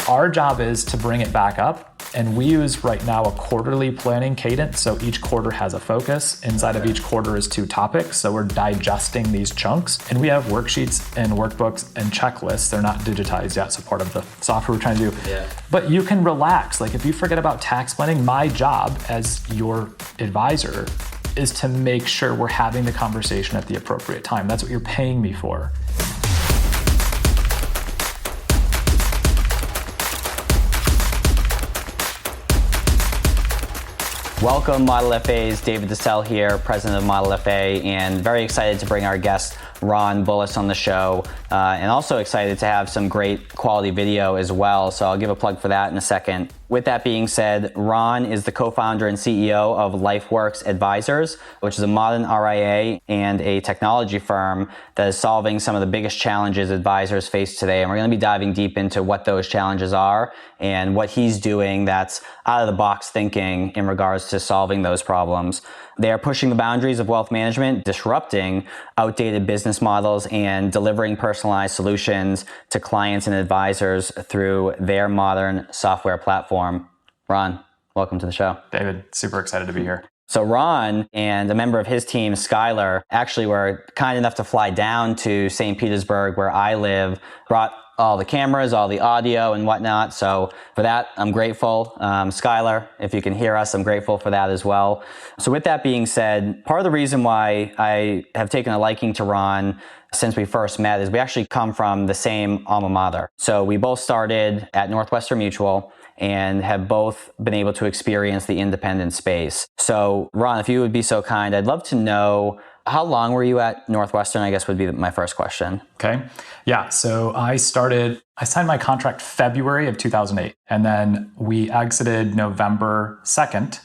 our job is to bring it back up. And we use right now a quarterly planning cadence. So each quarter has a focus. Inside of each quarter is 2 topics. So we're digesting these chunks. And we have worksheets and workbooks and checklists. They're not digitized yet, so part of the software we're trying to do. Yeah. But you can relax. Like if you forget about tax planning, my job as your advisor is to make sure we're having the conversation at the appropriate time. That's what you're paying me for. Welcome, Model FAs. David DeStell here, president of Model FA, and very excited to bring our guest, Ron Bullis, on the show, and also excited to have some great quality video as well. So I'll give a plug for that in a second. With that being said, Ron is the co-founder and CEO of Lifeworks Advisors, which is a modern RIA and a technology firm that is solving some of the biggest challenges advisors face today. And we're going to be diving deep into what those challenges are and what he's doing that's out of the box thinking in regards to solving those problems. They are pushing the boundaries of wealth management, disrupting outdated business models, and delivering personalized solutions to clients and advisors through their modern software platform. Ron, welcome to the show. David, super excited to be here. So Ron and a member of his team, Skylar, actually were kind enough to fly down to St. Petersburg, where I live, brought all the cameras, all the audio and whatnot. So for that, I'm grateful. Skylar, if you can hear us, I'm grateful for that as well. So with that being said, part of the reason why I have taken a liking to Ron since we first met is we actually come from the same alma mater. So we both started at Northwestern Mutual and have both been able to experience the independent space. So Ron, if you would be so kind, I'd love to know, how long were you at Northwestern, I guess would be my first question. Okay. Yeah. So I signed my contract February of 2008. And then we exited November 2nd,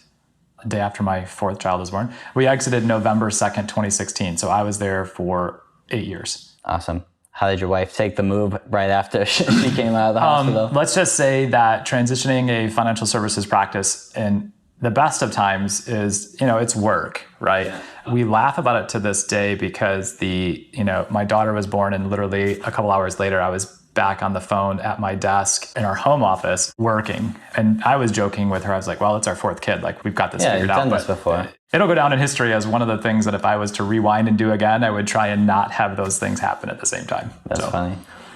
the day after my 4th child was born. We exited November 2nd, 2016. So I was there for 8 years. Awesome. How did your wife take the move right after she came out of the hospital? Let's just say that transitioning a financial services practice in the best of times is, it's work, right? Yeah. We laugh about it to this day because my daughter was born and literally a couple hours later, I was back on the phone at my desk in our home office working. And I was joking with her. I was like, well, it's our 4th kid. Like we've got this figured out. Yeah, you've done this before. It'll go down in history as one of the things that if I was to rewind and do again, I would try and not have those things happen at the same time. That's funny.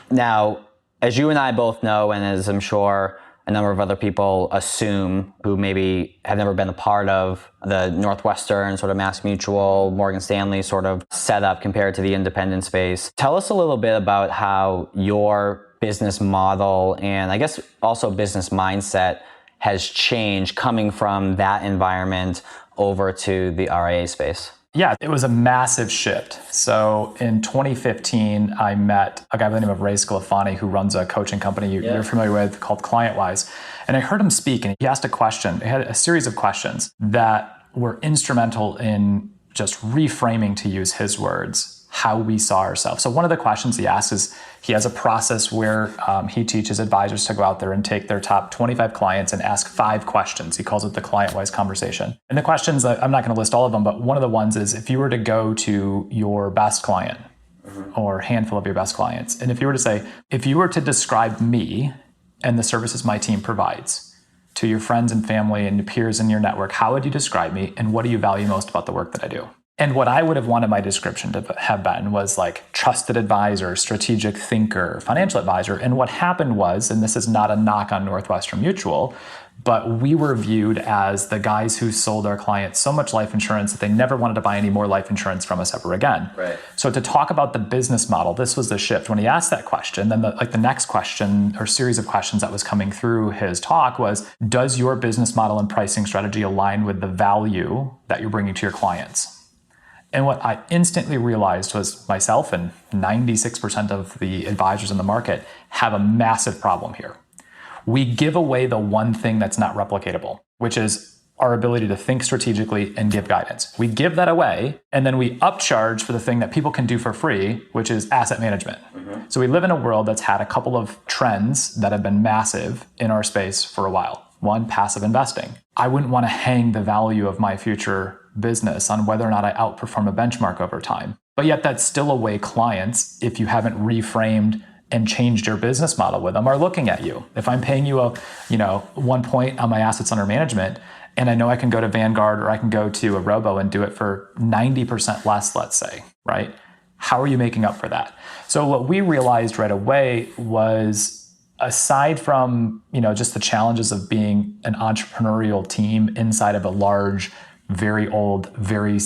Now, as you and I both know, and as I'm sure a number of other people assume who maybe have never been a part of the Northwestern sort of Mass Mutual, Morgan Stanley sort of setup compared to the independent space. Tell us a little bit about how your business model and I guess also business mindset has changed coming from that environment over to the RIA space. Yeah, it was a massive shift. So in 2015, I met a guy by the name of Ray Scalafani who runs a coaching company you're familiar with called ClientWise. And I heard him speak and he asked a question. He had a series of questions that were instrumental in just reframing, to use his words, how we saw ourselves. So one of the questions he asked is, he has a process where he teaches advisors to go out there and take their top 25 clients and ask 5 questions. He calls it the ClientWise conversation. And the questions, I'm not going to list all of them, but one of the ones is, if you were to go to your best client or handful of your best clients, and if you were to say, if you were to describe me and the services my team provides to your friends and family and peers in your network, how would you describe me and what do you value most about the work that I do? And what I would have wanted my description to have been was like trusted advisor, strategic thinker, financial advisor. And what happened was, and this is not a knock on Northwestern Mutual, but we were viewed as the guys who sold our clients so much life insurance that they never wanted to buy any more life insurance from us ever again. Right. So to talk about the business model, this was the shift. When he asked that question, then the next question or series of questions that was coming through his talk was, does your business model and pricing strategy align with the value that you're bringing to your clients? And what I instantly realized was myself and 96% of the advisors in the market have a massive problem here. We give away the one thing that's not replicatable, which is our ability to think strategically and give guidance. We give that away, and then we upcharge for the thing that people can do for free, which is asset management. So we live in a world that's had a couple of trends that have been massive in our space for a while. One, passive investing. I wouldn't want to hang the value of my future business on whether or not I outperform a benchmark over time. But yet that's still a way clients, if you haven't reframed and changed your business model with them are looking at you. If I'm paying you 1 point on my assets under management, and I know I can go to Vanguard or I can go to a robo and do it for 90% less, let's say, right? How are you making up for that? So what we realized right away was, aside from, just the challenges of being an entrepreneurial team inside of a large, very old, very,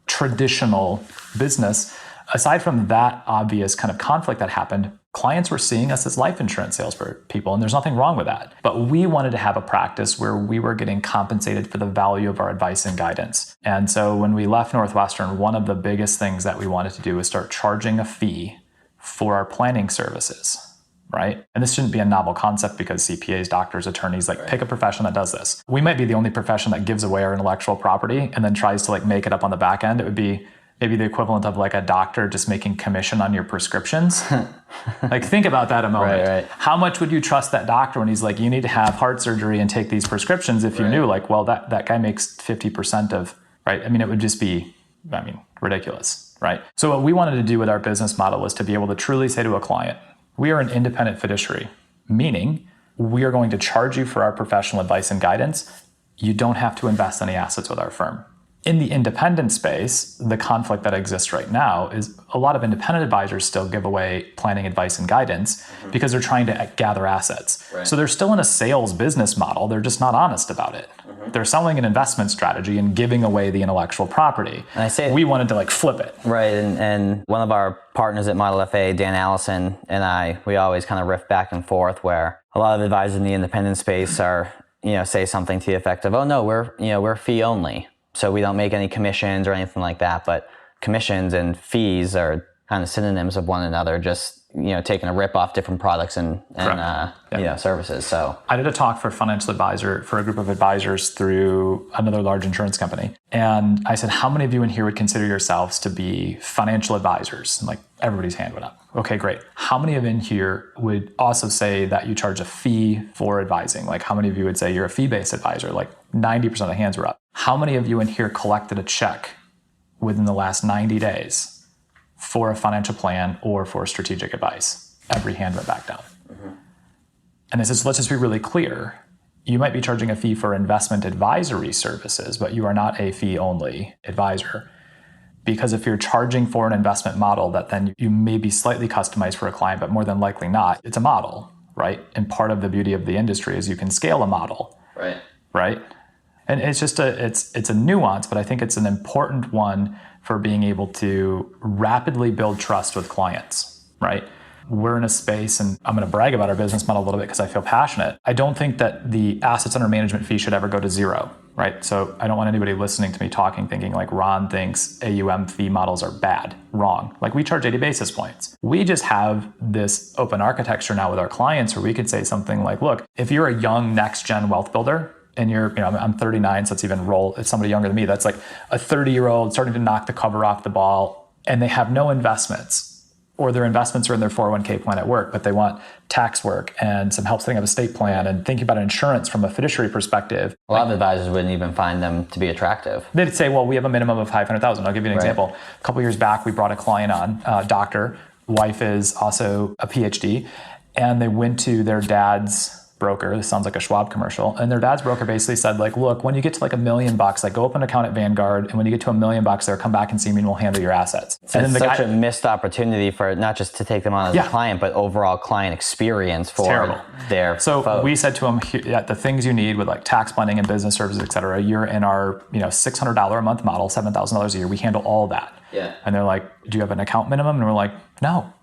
traditional business, aside from that obvious kind of conflict that happened, clients were seeing us as life insurance salespeople, and there's nothing wrong with that. But we wanted to have a practice where we were getting compensated for the value of our advice and guidance. And so when we left Northwestern, one of the biggest things that we wanted to do was start charging a fee for our planning services, right? And this shouldn't be a novel concept because CPAs, doctors, attorneys, pick a profession that does this. We might be the only profession that gives away our intellectual property and then tries to make it up on the back end. It would be maybe the equivalent of a doctor just making commission on your prescriptions. Think about that a moment. Right. How much would you trust that doctor when he's like, you need to have heart surgery and take these prescriptions, if you knew that guy makes 50% of, right? It would just be, ridiculous, right? So what we wanted to do with our business model was to be able to truly say to a client, we are an independent fiduciary, meaning we are going to charge you for our professional advice and guidance. You don't have to invest any assets with our firm. In the independent space, the conflict that exists right now is a lot of independent advisors still give away planning advice and guidance because they're trying to gather assets. Right. So they're still in a sales business model. They're just not honest about it. They're selling an investment strategy and giving away the intellectual property. And I say we wanted to flip it. Right. And one of our partners at Model FA, Dan Allison, and I, we always kind of riff back and forth where a lot of advisors in the independent space are, say something to the effect of, oh no, we're fee only. So we don't make any commissions or anything like that, but commissions and fees are kind of synonyms of one another, just, taking a rip off different products and services. So I did a talk for a group of advisors through another large insurance company. And I said, how many of you in here would consider yourselves to be financial advisors? And everybody's hand went up. Okay, great. How many of in here would also say that you charge a fee for advising? How many of you would say you're a fee-based advisor? 90% of the hands were up. How many of you in here collected a check within the last 90 days for a financial plan or for strategic advice? Every hand went back down. And I said, so let's just be really clear. You might be charging a fee for investment advisory services, but you are not a fee-only advisor. Because if you're charging for an investment model that then you may be slightly customized for a client, but more than likely not, it's a model, right? And part of the beauty of the industry is you can scale a model. Right? And it's just it's a nuance, but I think it's an important one for being able to rapidly build trust with clients, right? We're in a space, and I'm going to brag about our business model a little bit because I feel passionate. I don't think that the assets under management fee should ever go to zero, right? So I don't want anybody listening to me talking thinking Ron thinks AUM fee models are bad. Wrong. We charge 80 basis points. We just have this open architecture now with our clients where we could say something like, look, if you're a young next-gen wealth builder, and I'm 39, so it's somebody younger than me. That's a 30-year-old starting to knock the cover off the ball, and they have no investments, or their investments are in their 401k plan at work, but they want tax work and some help setting up a estate plan and thinking about insurance from a fiduciary perspective. A lot of advisors wouldn't even find them to be attractive. They'd say, well, we have a minimum of $500,000. I'll give you an example. A couple years back, we brought a client on, doctor, wife is also a PhD, and they went to their dad's broker. This sounds like a Schwab commercial. And their dad's broker basically said, look, when you get to $1 million, go open an account at Vanguard. And when you get to $1 million there, come back and see me and we'll handle your assets. And it's such a missed opportunity for not just to take them on as a client, but overall client experience for their folks. We said to them, the things you need with tax planning and business services, et cetera, you're in our $600 a month model, $7,000 a year. We handle all that. Yeah. And they're like, do you have an account minimum? And we're like, no.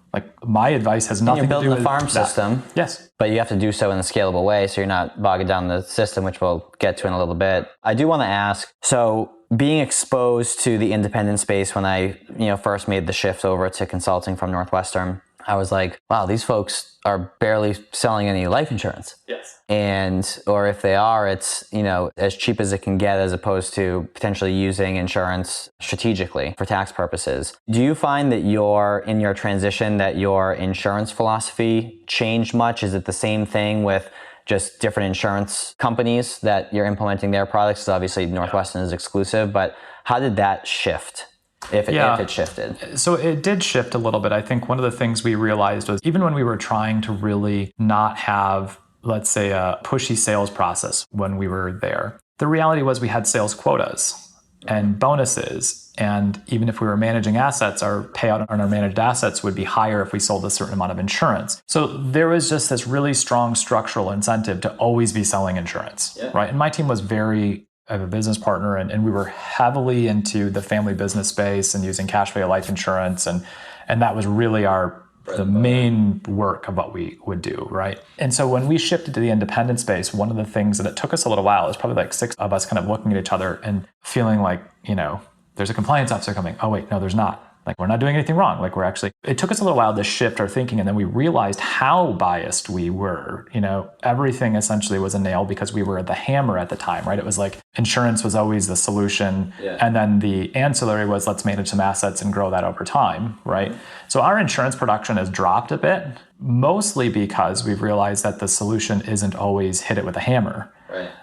My advice has nothing to do with You're building a farm system. Yes. But you have to do so in a scalable way so you're not bogging down the system, which we'll get to in a little bit. I do want to ask, so being exposed to the independent space when I first made the shift over to consulting from Northwestern, I was like, wow, these folks are barely selling any life insurance. Yes. Or if they are, it's, as cheap as it can get as opposed to potentially using insurance strategically for tax purposes. Do you find that in your transition that your insurance philosophy changed much? Is it the same thing with just different insurance companies that you're implementing their products? Because obviously Northwestern is exclusive, but how did that shift? if it shifted? So it did shift a little bit. I think one of the things we realized was even when we were trying to really not have, let's say, a pushy sales process when we were there, the reality was we had sales quotas and bonuses. And even if we were managing assets, our payout on our managed assets would be higher if we sold a certain amount of insurance. So there was just this really strong structural incentive to always be selling insurance, right? And my team was I have a business partner, and we were heavily into the family business space and using cash value life insurance. And that was really the main work of what we would do, right? And so when we shifted to the independent space, one of the things that it took us a little while, it was probably like 6 of us kind of looking at each other and feeling like, there's a compliance officer coming. Oh, wait, no, there's not. Like, we're not doing anything wrong. Like, it took us a little while to shift our thinking. And then we realized how biased we were. Everything essentially was a nail because we were the hammer at the time, right? It was like insurance was always the solution. Yeah. And then the ancillary was let's manage some assets and grow that over time, right? So our insurance production has dropped a bit, mostly because we've realized that the solution isn't always hit it with a hammer,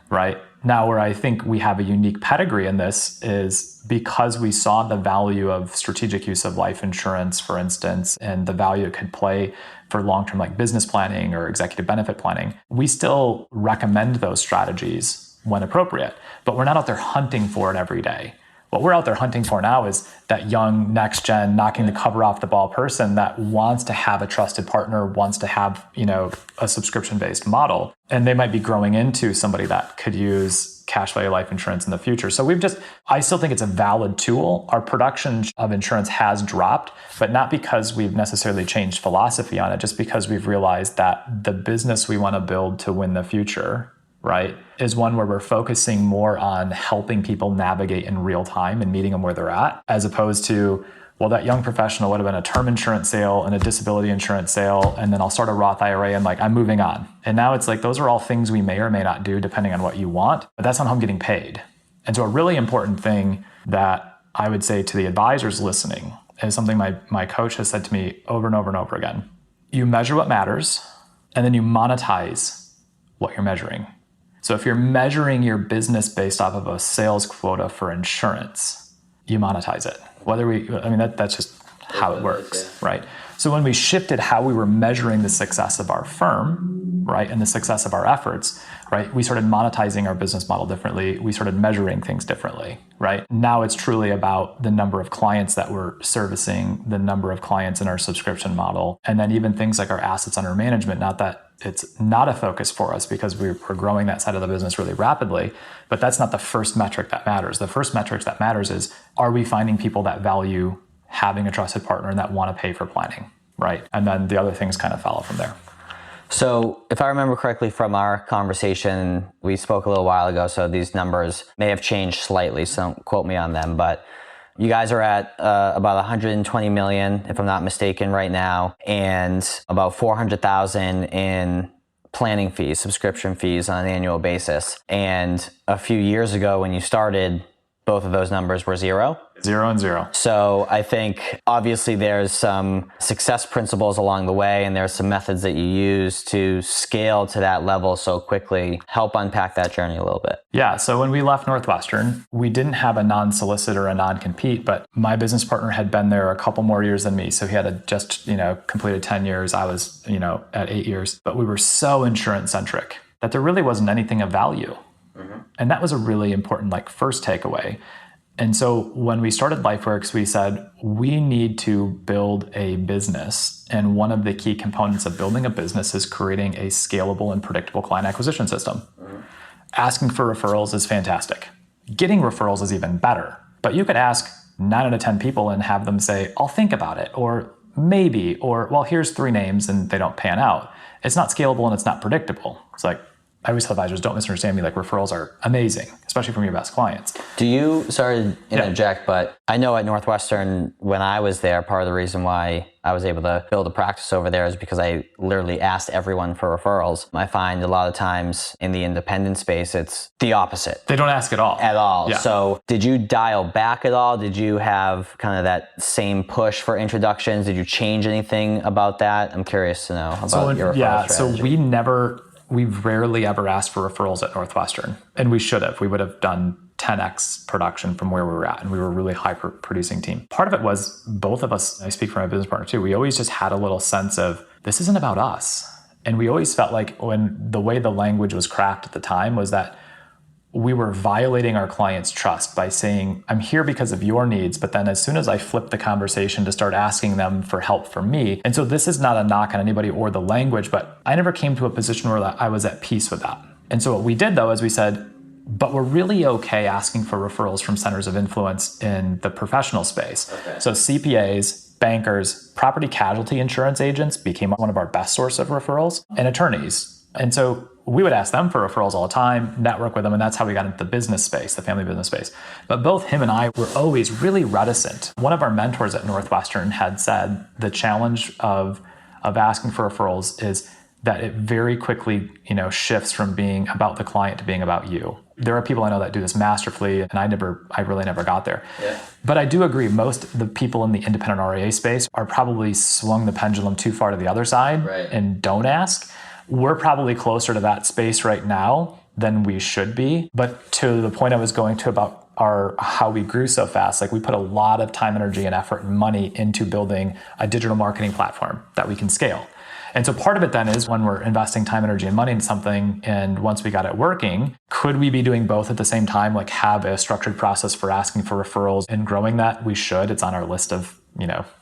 right? Now, where I think we have a unique pedigree in this is because we saw the value of strategic use of life insurance, for instance, and the value it could play for long-term like business planning or executive benefit planning, we still recommend those strategies when appropriate, but we're not out there hunting for it every day. What we're out there hunting for now is that young, next-gen, knocking the cover off the ball person that wants to have a trusted partner, wants to have, a subscription-based model. And they might be growing into somebody that could use cash value life insurance in the future. So I still think it's a valid tool. Our production of insurance has dropped, but not because we've necessarily changed philosophy on it, just because we've realized that the business we want to build to win the future, right, is one where we're focusing more on helping people navigate in real time and meeting them where they're at, as opposed to, well, that young professional would have been a term insurance sale and a disability insurance sale, and then I'll start a Roth IRA and I'm moving on. And now it's like, those are all things we may or may not do depending on what you want, but that's not how I'm getting paid. And so a really important thing that I would say to the advisors listening is something my coach has said to me over and over and over again. You measure what matters, and then you monetize what you're measuring. So if you're measuring your business based off of a sales quota for insurance, you monetize it. That's just how it works, right? So when we shifted how we were measuring the success of our firm, right, and the success of our efforts, right, we started monetizing our business model differently. We started measuring things differently, right? Now it's truly about the number of clients that we're servicing, the number of clients in our subscription model, and then even things like our assets under management. Not that it's not a focus for us because we're growing that side of the business really rapidly, but that's not the first metric that matters. The first metric that matters is, are we finding people that value having a trusted partner and that want to pay for planning, right? And then the other things kind of follow from there. So if I remember correctly from our conversation, we spoke a little while ago, so these numbers may have changed slightly, so don't quote me on them, but you guys are at about 120 million, if I'm not mistaken, right now, and about 400,000 in planning fees, subscription fees on an annual basis. And a few years ago when you started, both of those numbers were 0. 0 and 0. So I think obviously there's some success principles along the way, and there's some methods that you use to scale to that level so quickly. Help unpack that journey a little bit. Yeah. So when we left Northwestern, we didn't have a non-solicit or a non-compete, but my business partner had been there a couple more years than me. So he had just completed 10 years. I was, at 8 years, but we were so insurance centric that there really wasn't anything of value. Mm-hmm. And that was a really important first takeaway. And so when we started Lifeworks, we said, we need to build a business. And one of the key components of building a business is creating a scalable and predictable client acquisition system. Mm-hmm. Asking for referrals is fantastic. Getting referrals is even better. But you could ask 9 out of 10 people and have them say, I'll think about it, or maybe, or, well, here's 3 names, and they don't pan out. It's not scalable and it's not predictable. It's like, I always tell advisors, don't misunderstand me, referrals are amazing, especially from your best clients. Sorry to interject, but I know at Northwestern, when I was there, part of the reason why I was able to build a practice over there is because I literally asked everyone for referrals. I find a lot of times in the independent space, it's the opposite. They don't ask at all. Yeah. So did you dial back at all? Did you have kind of that same push for introductions? Did you change anything about that? I'm curious to know about your referral strategy. So we never we've rarely ever asked for referrals at Northwestern. And we should have. We would have done 10x production from where we were at. And we were a really high producing team. Part of it was both of us, I speak for my business partner too, we always just had a little sense of this isn't about us. And we always felt like when the way the language was cracked at the time was that we were violating our clients' trust by saying, I'm here because of your needs. But then as soon as I flipped the conversation to start asking them for help from me, and so this is not a knock on anybody or the language, but I never came to a position where I was at peace with that. And so what we did though is we said, but we're really okay asking for referrals from centers of influence in the professional space. Okay. So CPAs, bankers, property casualty insurance agents became one of our best source of referrals, and attorneys. And so we would ask them for referrals all the time, network with them, and that's how we got into the business space, the family business space. But both him and I were always really reticent. One of our mentors at Northwestern had said the challenge of asking for referrals is that it very quickly, shifts from being about the client to being about you. There are people I know that do this masterfully, and I really never got there. Yeah. But I do agree, most of the people in the independent RIA space are probably swung the pendulum too far to the other side, right, and don't ask. We're probably closer to that space right now than we should be. But to the point I was going to about how we grew so fast, like we put a lot of time, energy, and effort and money into building a digital marketing platform that we can scale. And so part of it then is when we're investing time, energy, and money in something, and once we got it working, could we be doing both at the same time, like have a structured process for asking for referrals and growing that? We should. It's on our list of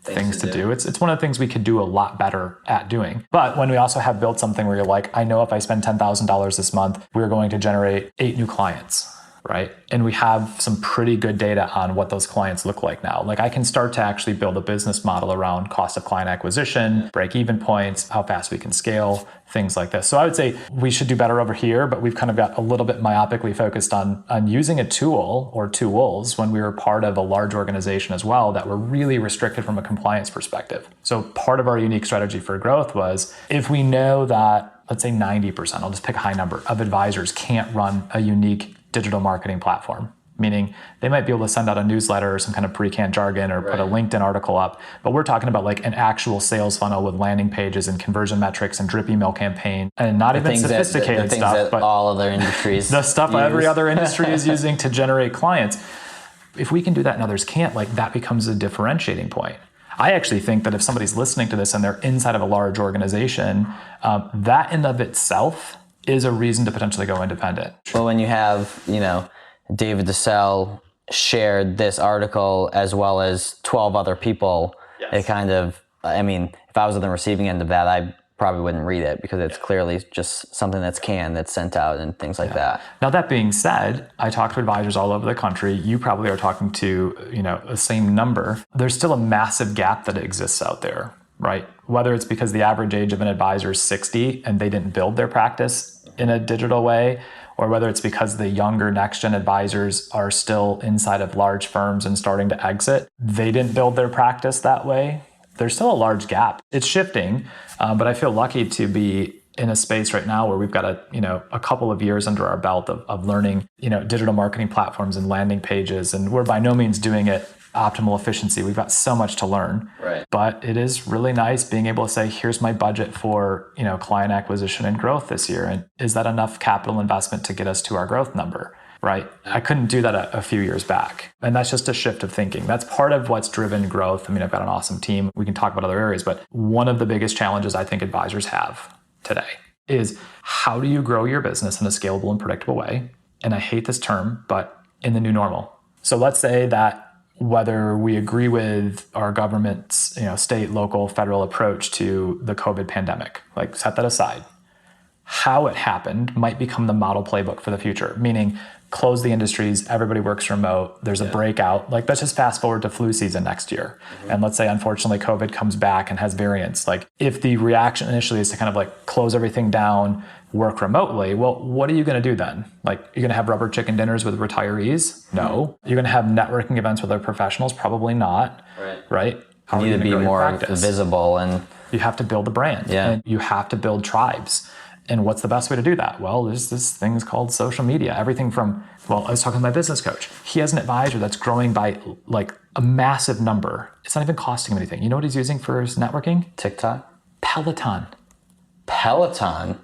things to do. It's one of the things we could do a lot better at doing. But when we also have built something where you're like, I know if I spend $10,000 this month, we're going to generate 8 new clients, right? And we have some pretty good data on what those clients look like now. Like I can start to actually build a business model around cost of client acquisition, break-even points, how fast we can scale, things like this. So I would say we should do better over here, but we've kind of got a little bit myopically focused on using a tool or tools when we were part of a large organization as well that were really restricted from a compliance perspective. So part of our unique strategy for growth was if we know that, let's say 90%, I'll just pick a high number, of advisors can't run a unique digital marketing platform, meaning they might be able to send out a newsletter or some kind of pre-canned jargon or put a LinkedIn article up. But we're talking about like an actual sales funnel with landing pages and conversion metrics and drip email campaign and not even sophisticated stuff, but all other industries the stuff every other industry is using to generate clients. If we can do that and others can't, like that becomes a differentiating point. I actually think that if somebody's listening to this and they're inside of a large organization, that in of itself is a reason to potentially go independent. Well, when you have, David DeSalle shared this article as well as 12 other people, yes, it kind of, if I was on the receiving end of that, I probably wouldn't read it because it's clearly just something that's sent out and things like that. Now, that being said, I talk to advisors all over the country. You probably are talking to, the same number. There's still a massive gap that exists out there, right? Whether it's because the average age of an advisor is 60 and they didn't build their practice in a digital way, or whether it's because the younger next-gen advisors are still inside of large firms and starting to exit. They didn't build their practice that way. There's still a large gap. It's shifting, but I feel lucky to be in a space right now where we've got a couple of years under our belt of learning, digital marketing platforms and landing pages, and we're by no means doing it optimal efficiency. We've got so much to learn, right? But it is really nice being able to say, here's my budget for, client acquisition and growth this year. And is that enough capital investment to get us to our growth number, right? I couldn't do that a few years back. And that's just a shift of thinking. That's part of what's driven growth. I've got an awesome team. We can talk about other areas, but one of the biggest challenges I think advisors have today is how do you grow your business in a scalable and predictable way? And I hate this term, but in the new normal. So let's say that whether we agree with our government's, state, local, federal approach to the COVID pandemic, like set that aside, how it happened might become the model playbook for the future, meaning close the industries, everybody works remote, there's a breakout. Like let's just fast forward to flu season next year. Mm-hmm. And let's say, unfortunately, COVID comes back and has variants. Like if the reaction initially is to kind of like close everything down, work remotely, well, what are you going to do then? Like you're going to have rubber chicken dinners with retirees? No. You're going to have networking events with other professionals? Probably not. Right? You need to be more visible, and you have to build a brand. Yeah. And you have to build tribes. And what's the best way to do that? Well, there's this thing called social media. Everything from, I was talking to my business coach. He has an advisor that's growing by like a massive number. It's not even costing him anything. You know what he's using for his networking? TikTok? Peloton. Peloton?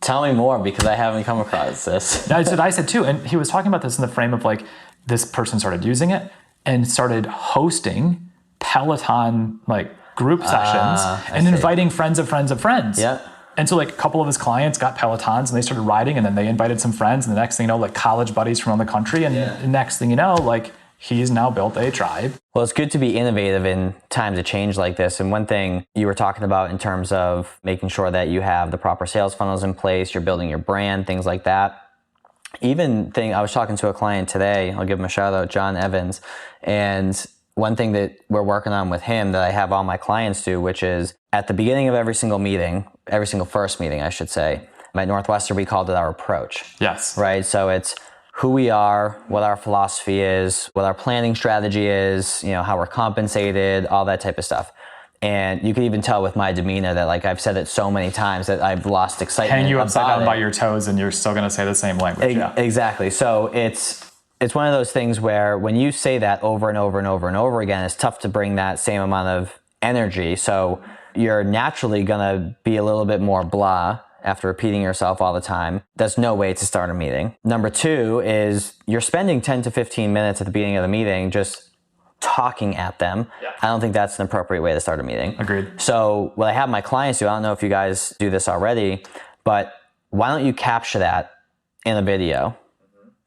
Tell me more, because I haven't come across this. That's what I said too. And he was talking about this in the frame of like, this person started using it and started hosting Peloton like group sessions and inviting friends of friends of friends. Yeah. And so like a couple of his clients got Pelotons and they started riding, and then they invited some friends, and the next thing you know, like college buddies from around the country. And the next thing you know, like he's now built a tribe. Well, it's good to be innovative in times of change like this. And one thing you were talking about in terms of making sure that you have the proper sales funnels in place, you're building your brand, things like that. I was talking to a client today, I'll give him a shout out, John Evans. And one thing that we're working on with him that I have all my clients do, which is at the beginning of every single meeting, every single first meeting, I should say, at Northwestern, we called it our approach. Yes. Right? So it's who we are, what our philosophy is, what our planning strategy is, how we're compensated, all that type of stuff. And you can even tell with my demeanor that like I've said it so many times that I've lost excitement. Hang you upside down by your toes and you're still going to say the same language. Exactly. So it's one of those things where when you say that over and over and over and over again, it's tough to bring that same amount of energy. So you're naturally going to be a little bit more blah after repeating yourself all the time. That's no way to start a meeting. Number two is you're spending 10 to 15 minutes at the beginning of the meeting just talking at them. Yeah. I don't think that's an appropriate way to start a meeting. Agreed. So what I have my clients do, I don't know if you guys do this already, but why don't you capture that in a video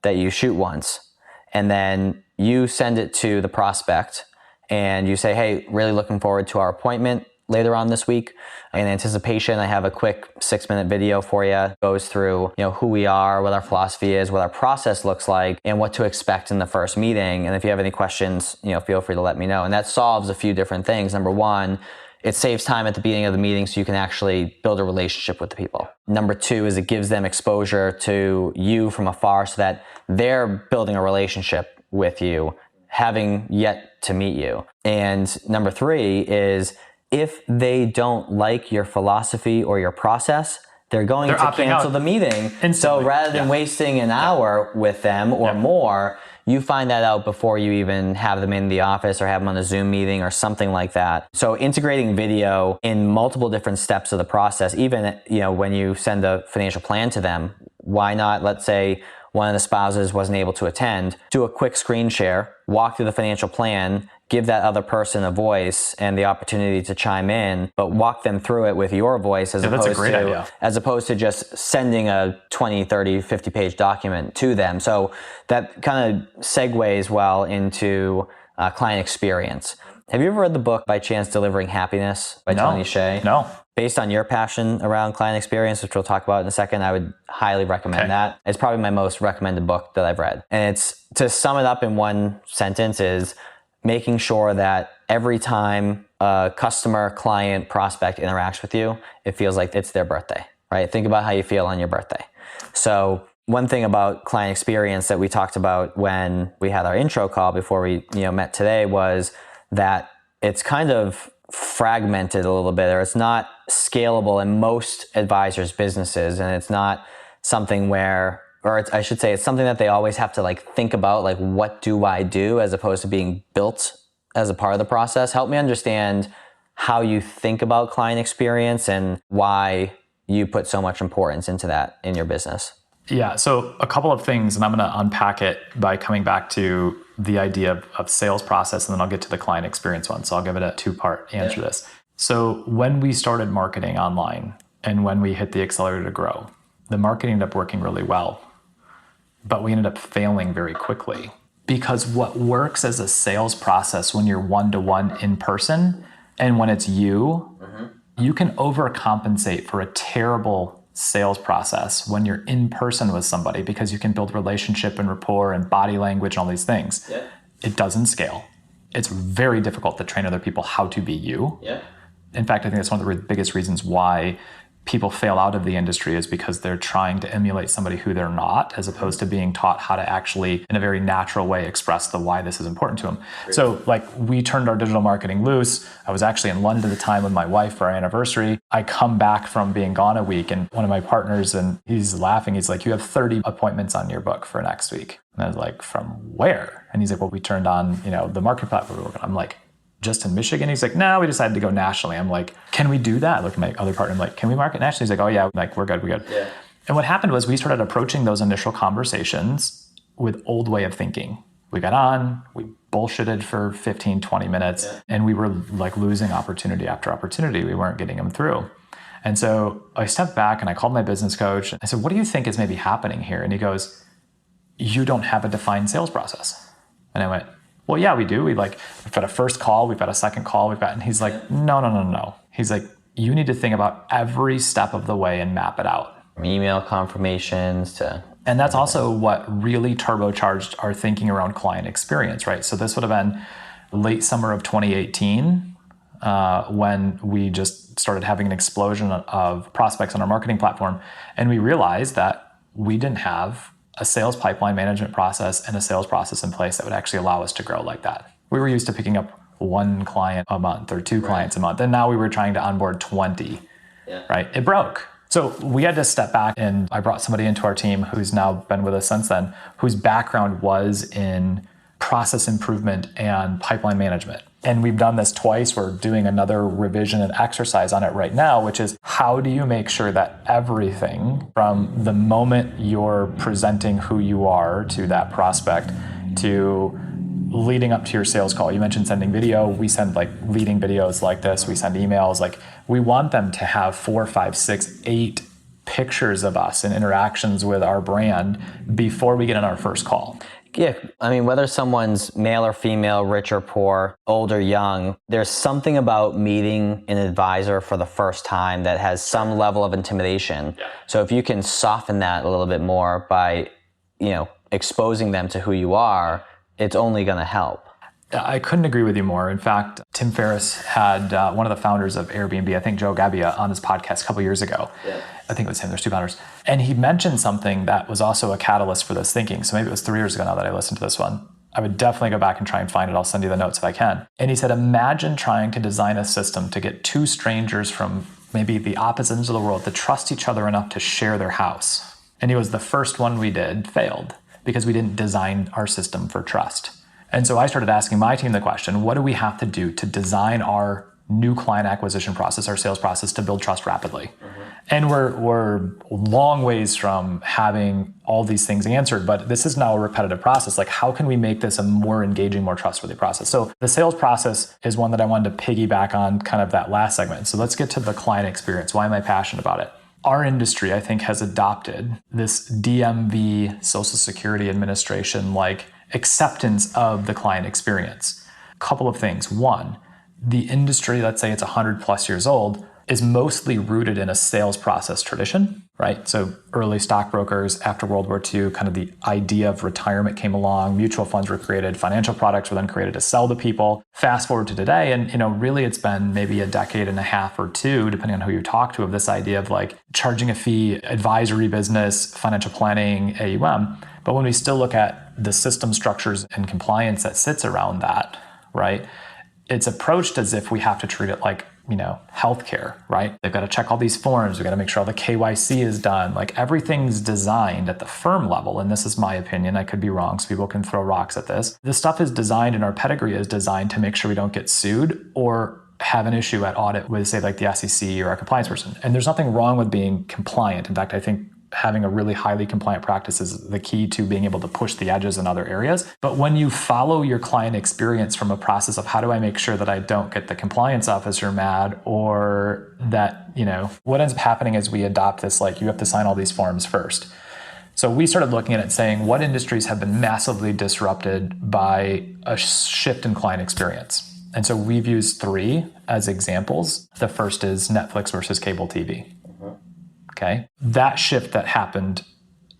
that you shoot once, and then you send it to the prospect and you say, hey, really looking forward to our appointment later on this week. In anticipation, I have a quick 6-minute video for you. It goes through, who we are, what our philosophy is, what our process looks like, and what to expect in the first meeting. And if you have any questions, feel free to let me know. And that solves a few different things. Number one, it saves time at the beginning of the meeting so you can actually build a relationship with the people. Number two is it gives them exposure to you from afar so that they're building a relationship with you, having yet to meet you. And number three is if they don't like your philosophy or your process, they're going to cancel the meeting. And so rather than wasting an hour with them or more, you find that out before you even have them in the office or have them on a Zoom meeting or something like that. So integrating video in multiple different steps of the process, even when you send a financial plan to them, why not, let's say one of the spouses wasn't able to attend, do a quick screen share, walk through the financial plan, give that other person a voice and the opportunity to chime in, but walk them through it with your voice as opposed to just sending a 20, 30, 50 page document to them. So that kind of segues well into client experience. Have you ever read the book by chance Delivering Happiness by Tony Hsieh? No. Based on your passion around client experience, which we'll talk about in a second, I would highly recommend that. It's probably my most recommended book that I've read. And it's, to sum it up in one sentence, is making sure that every time a customer, client, prospect interacts with you, it feels like it's their birthday, right? Think about how you feel on your birthday. So one thing about client experience that we talked about when we had our intro call before we met today was that it's kind of fragmented a little bit, or it's not scalable in most advisors' businesses, and it's not something where, or I should say, it's something that they always have to think about, what do I do, as opposed to being built as a part of the process. Help me understand how you think about client experience and why you put so much importance into that in your business. Yeah, so a couple of things, and I'm going to unpack it by coming back to the idea of sales process, and then I'll get to the client experience one. So I'll give it a 2-part answer to this. So when we started marketing online and when we hit the accelerator to grow, the marketing ended up working really well, but we ended up failing very quickly, because what works as a sales process when you're one-to-one in person and when it's you can overcompensate for a terrible sales process when you're in person with somebody, because you can build relationship and rapport and body language and all these things. Yeah. It doesn't scale. It's very difficult to train other people how to be you. Yeah. In fact, I think that's one of the biggest reasons why people fail out of the industry, is because they're trying to emulate somebody who they're not, as opposed to being taught how to actually, in a very natural way, express the why this is important to them. Great. So we turned our digital marketing loose. I was actually in London at the time with my wife for our anniversary. I come back from being gone a week, and one of my partners, and he's laughing, he's like, you have 30 appointments on your book for next week. And I was like, from where? And he's like, well, we turned on, the market platform we were working on. I'm like, just in Michigan? He's like, no, we decided to go nationally. I'm like, can we do that? I look at my other partner, I'm like, can we market nationally? He's like, oh yeah, we're good. Yeah. And what happened was we started approaching those initial conversations with old way of thinking. We got on, we bullshitted for 15, 20 minutes, and we were like losing opportunity after opportunity. We weren't getting them through. And so I stepped back and I called my business coach. I said, what do you think is maybe happening here? And he goes, you don't have a defined sales process. And I went, well, yeah, we do. We've got a first call, we've got a second call, and he's like, no. He's like, you need to think about every step of the way and map it out. From email confirmations to... And that's also what really turbocharged our thinking around client experience, right? So this would have been late summer of 2018 when we just started having an explosion of prospects on our marketing platform. And we realized that we didn't have a sales pipeline management process and a sales process in place that would actually allow us to grow like that. We were used to picking up one client a month or two clients a month. And now we were trying to onboard 20, right? It broke. So we had to step back, and I brought somebody into our team who's now been with us since then, whose background was in process improvement and pipeline management. And we've done this twice. We're doing another revision and exercise on it right now, which is how do you make sure that everything from the moment you're presenting who you are to that prospect to leading up to your sales call. You mentioned sending video. We send like leading videos like this. We send emails. Like we want them to have 4, 5, 6, 8 pictures of us and interactions with our brand before we get on our first call. Yeah, I mean, whether someone's male or female, rich or poor, old or young, there's something about meeting an advisor for the first time that has some level of intimidation. Yeah. So if you can soften that a little bit more by, exposing them to who you are, it's only going to help. I couldn't agree with you more. In fact, Tim Ferriss had one of the founders of Airbnb, I think Joe Gabbia, on his podcast a couple years ago. Yeah. I think it was him. There's 2 founders. And he mentioned something that was also a catalyst for this thinking. So maybe it was 3 years ago now that I listened to this one. I would definitely go back and try and find it. I'll send you the notes if I can. And he said, imagine trying to design a system to get 2 strangers from maybe the opposite ends of the world to trust each other enough to share their house. And he was the first one we did failed because we didn't design our system for trust. And so I started asking my team the question, what do we have to do to design our new client acquisition process, our sales process, to build trust rapidly? Mm-hmm. And we're long ways from having all these things answered, but this is now a repetitive process. Like, how can we make this a more engaging, more trustworthy process? So the sales process is one that I wanted to piggyback on kind of that last segment. So let's get to the client experience. Why am I passionate about it? Our industry, I think, has adopted this DMV, Social Security Administration, like acceptance of the client experience. A couple of things. One, the industry, let's say it's 100 plus years old, is mostly rooted in a sales process tradition, right? So early stockbrokers after World War II, kind of the idea of retirement came along, mutual funds were created, financial products were then created to sell to people. Fast forward to today, and really it's been maybe a decade and a half or 2, depending on who you talk to, of this idea of like charging a fee, advisory business, financial planning, AUM. But when we still look at the system structures and compliance that sits around that, right? It's approached as if we have to treat it like, healthcare, right? They've got to check all these forms. We've got to make sure all the KYC is done. Like everything's designed at the firm level. And this is my opinion. I could be wrong, so people can throw rocks at this. This stuff is designed, and our pedigree is designed to make sure we don't get sued or have an issue at audit with, say, like the SEC or a compliance person. And there's nothing wrong with being compliant. In fact, I think having a really highly compliant practice is the key to being able to push the edges in other areas. But when you follow your client experience from a process of how do I make sure that I don't get the compliance officer mad, or that, what ends up happening is we adopt this, like you have to sign all these forms first. So we started looking at it saying, what industries have been massively disrupted by a shift in client experience? And so we've used 3 as examples. The first is Netflix versus cable TV. Okay. That shift that happened,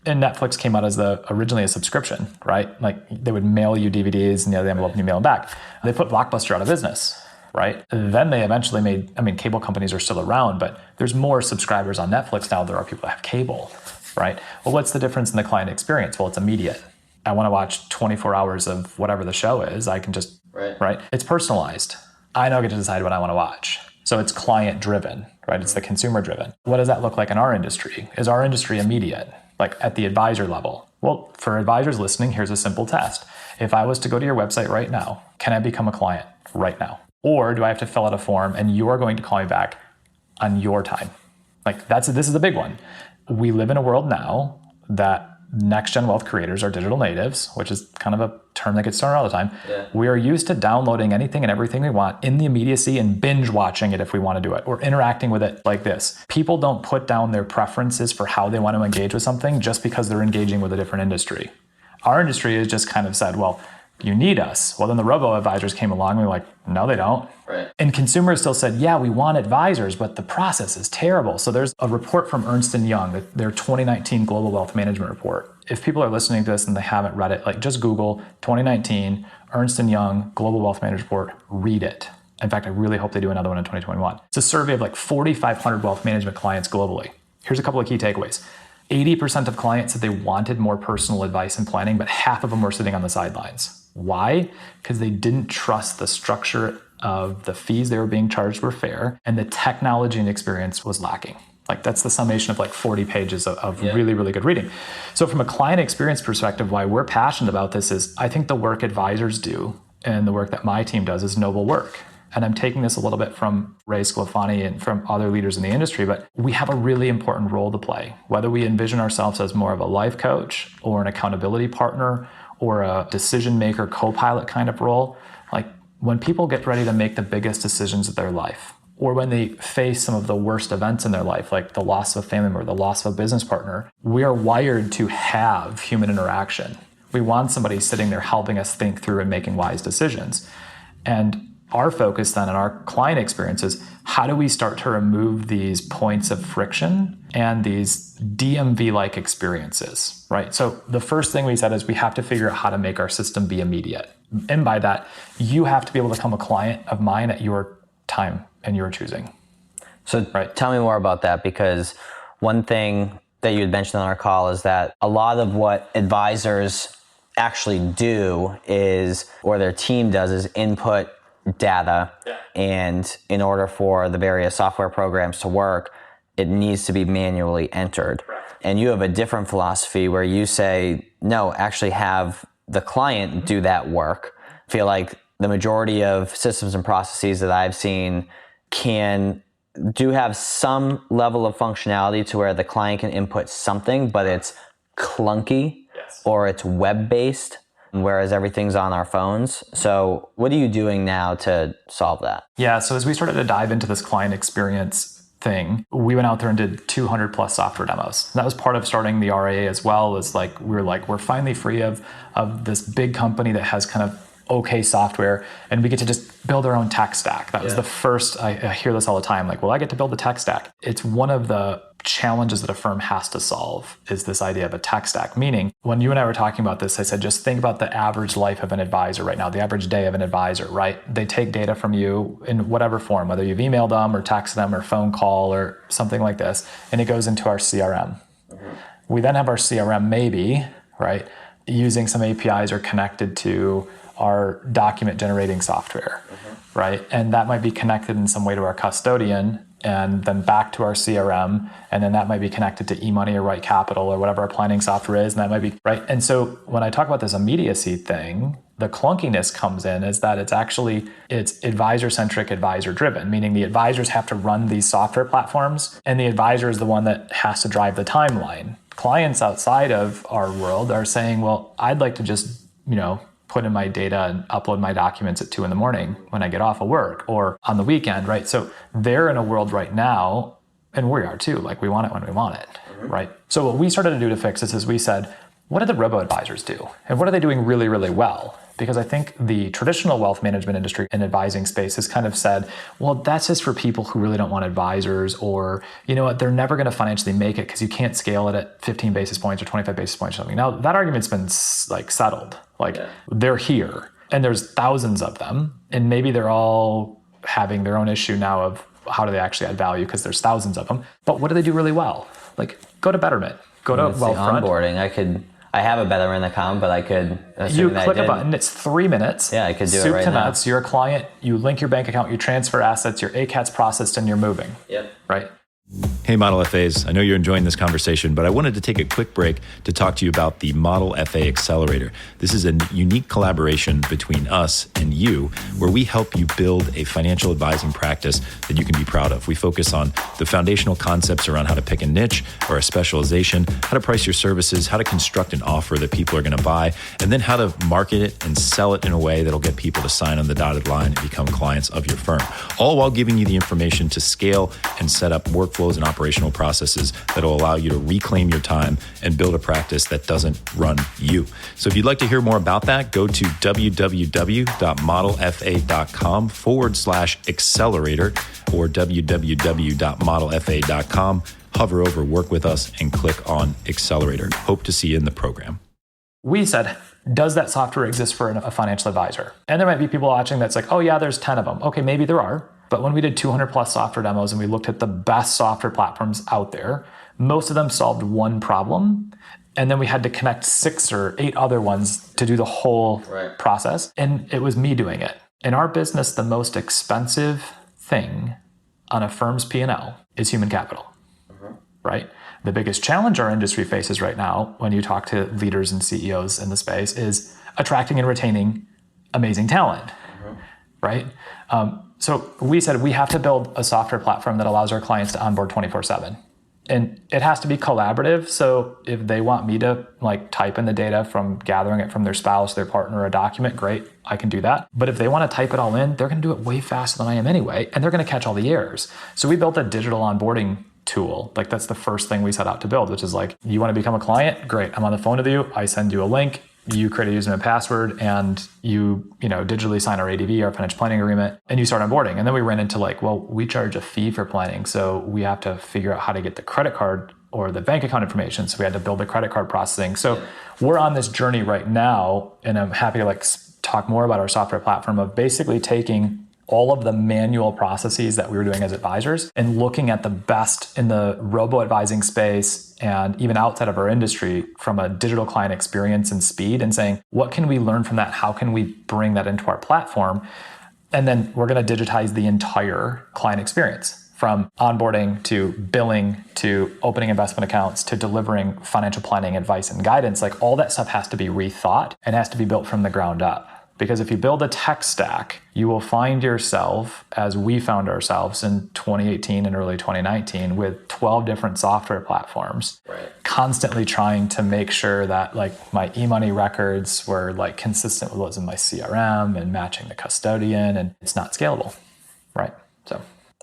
and Netflix came out as originally a subscription, right? Like they would mail you DVDs and the envelope and you mail them back. They put Blockbuster out of business, right? Then they eventually cable companies are still around, but there's more subscribers on Netflix now than there are people that have cable, right? Well, what's the difference in the client experience? Well, it's immediate. I want to watch 24 hours of whatever the show is. I can just, right? It's personalized. I now get to decide what I want to watch. So it's client driven, right? It's the consumer driven. What does that look like in our industry? Is our industry immediate, like at the advisor level? Well, for advisors listening, here's a simple test. If I was to go to your website right now, can I become a client right now? Or do I have to fill out a form and you are going to call me back on your time? Like this is a big one. we live in a world now that next-gen wealth creators are digital natives, which is kind of a term that gets thrown around all the time. Yeah. We are used to downloading anything and everything we want in the immediacy and binge watching it if we want to do it, or interacting with it like this. People don't put down their preferences for how they want to engage with something just because they're engaging with a different industry. Our industry has just kind of said, well, you need us. Well, then the robo-advisors came along and we were like, no, they don't. Right. And consumers still said, yeah, we want advisors, but the process is terrible. So there's a report from Ernst & Young, their 2019 Global Wealth Management Report. If people are listening to this and they haven't read it, like just Google 2019 Ernst & Young Global Wealth Management Report, read it. In fact, I really hope they do another one in 2021. It's a survey of like 4,500 wealth management clients globally. Here's a couple of key takeaways. 80% of clients said they wanted more personal advice and planning, but half of them were sitting on the sidelines. Why? Because they didn't trust the structure of the fees they were being charged were fair, and the technology and experience was lacking. Like that's the summation of like 40 pages of really, really good reading. So from a client experience perspective, why we're passionate about this is I think the work advisors do and the work that my team does is noble work. And I'm taking this a little bit from Ray Scalafani and from other leaders in the industry, but we have a really important role to play. Whether we envision ourselves as more of a life coach or an accountability partner or a decision maker, co-pilot kind of role, like when people get ready to make the biggest decisions of their life, or when they face some of the worst events in their life, like the loss of a family member, the loss of a business partner, we are wired to have human interaction. We want somebody sitting there helping us think through and making wise decisions. And our focus then in our client experience is how do we start to remove these points of friction and these DMV-like experiences, right? So the first thing we said is we have to figure out how to make our system be immediate. And by that, you have to be able to become a client of mine at your time and your choosing. So tell me more about that, because one thing that you had mentioned on our call is that a lot of what advisors actually do is, or their team does, is input data. And in order for the various software programs to work, it needs to be manually entered. And you have a different philosophy where you say, no, actually have the client do that work. I feel like the majority of systems and processes that I've seen do have some level of functionality to where the client can input something, but it's clunky or it's web-based, whereas everything's on our phones. So what are you doing now to solve that? Yeah, so as we started to dive into this client experience thing, we went out there and did 200 plus software demos. That was part of starting the RIA as well. Is like we're finally free of this big company that has kind of okay software, and we get to just build our own tech stack. That was the first, I hear this all the time, like, well, I get to build the tech stack. It's one of the challenges that a firm has to solve is this idea of a tech stack. Meaning, when you and I were talking about this, I said, just think about the average life of an advisor right now, the average day of an advisor, right? They take data from you in whatever form, whether you've emailed them or texted them or phone call or something like this, and it goes into our CRM. We then have our CRM maybe, right, using some APIs or connected to our document generating software, right? And that might be connected in some way to our custodian and then back to our CRM. And then that might be connected to eMoney or Right Capital or whatever our planning software is. And that might be, right? And so when I talk about this immediacy thing, the clunkiness comes in is that it's advisor-centric, advisor-driven, meaning the advisors have to run these software platforms and the advisor is the one that has to drive the timeline. Clients outside of our world are saying, well, I'd like to just, put in my data and upload my documents at 2 a.m. when I get off of work or on the weekend, right? So they're in a world right now, and we are too, like we want it when we want it, right? So what we started to do to fix this is we said, what do the robo-advisors do? And what are they doing really, really well? Because I think the traditional wealth management industry and advising space has kind of said, well, that's just for people who really don't want advisors, or, you know what, they're never going to financially make it because you can't scale it at 15 basis points or 25 basis points or something. Now, that argument's been like settled. They're here and there's thousands of them, and maybe they're all having their own issue now of how do they actually add value because there's thousands of them. But what do they do really well? Like, go to Betterment, go to Wealthfront. Onboarding, I have a Betterment account, but I could. You click a button, it's 3 minutes. Yeah, I could do it right now. Soup to nuts, you're a client, you link your bank account, you transfer assets, your ACAT's processed, and you're moving. Yep. Right? Hey, Model FAs. I know you're enjoying this conversation, but I wanted to take a quick break to talk to you about the Model FA Accelerator. This is a unique collaboration between us and you, where we help you build a financial advising practice that you can be proud of. We focus on the foundational concepts around how to pick a niche or a specialization, how to price your services, how to construct an offer that people are going to buy, and then how to market it and sell it in a way that'll get people to sign on the dotted line and become clients of your firm, all while giving you the information to scale and set up workflows and operational processes that will allow you to reclaim your time and build a practice that doesn't run you. So if you'd like to hear more about that, go to www.modelfa.com/accelerator or www.modelfa.com. Hover over Work With Us and click on Accelerator. Hope to see you in the program. We said, does that software exist for a financial advisor? And there might be people watching that's like, oh yeah, there's 10 of them. Okay, maybe there are. But when we did 200 plus software demos and we looked at the best software platforms out there, most of them solved one problem. And then we had to connect 6 or 8 other ones to do the whole process. And it was me doing it. In our business, the most expensive thing on a firm's P&L is human capital, right? The biggest challenge our industry faces right now, when you talk to leaders and CEOs in the space, is attracting and retaining amazing talent, right? So we said we have to build a software platform that allows our clients to onboard 24/7. And it has to be collaborative. So if they want me to type in the data from gathering it from their spouse, their partner, a document, great, I can do that. But if they want to type it all in, they're going to do it way faster than I am anyway. And they're going to catch all the errors. So we built a digital onboarding tool. That's the first thing we set out to build, which is you want to become a client? Great. I'm on the phone with you. I send you a link. You create a username and password, and you digitally sign our ADV, our financial planning agreement, and you start onboarding. And then we ran into we charge a fee for planning. So we have to figure out how to get the credit card or the bank account information. So we had to build the credit card processing. So we're on this journey right now, and I'm happy to talk more about our software platform of basically taking all of the manual processes that we were doing as advisors and looking at the best in the robo-advising space and even outside of our industry from a digital client experience and speed, and saying, what can we learn from that? How can we bring that into our platform? And then we're going to digitize the entire client experience, from onboarding to billing to opening investment accounts to delivering financial planning advice and guidance. All that stuff has to be rethought and has to be built from the ground up. Because if you build a tech stack, you will find yourself, as we found ourselves in 2018 and early 2019, with 12 different software platforms, constantly trying to make sure that my e-money records were consistent with what's in my CRM and matching the custodian, and it's not scalable, right? So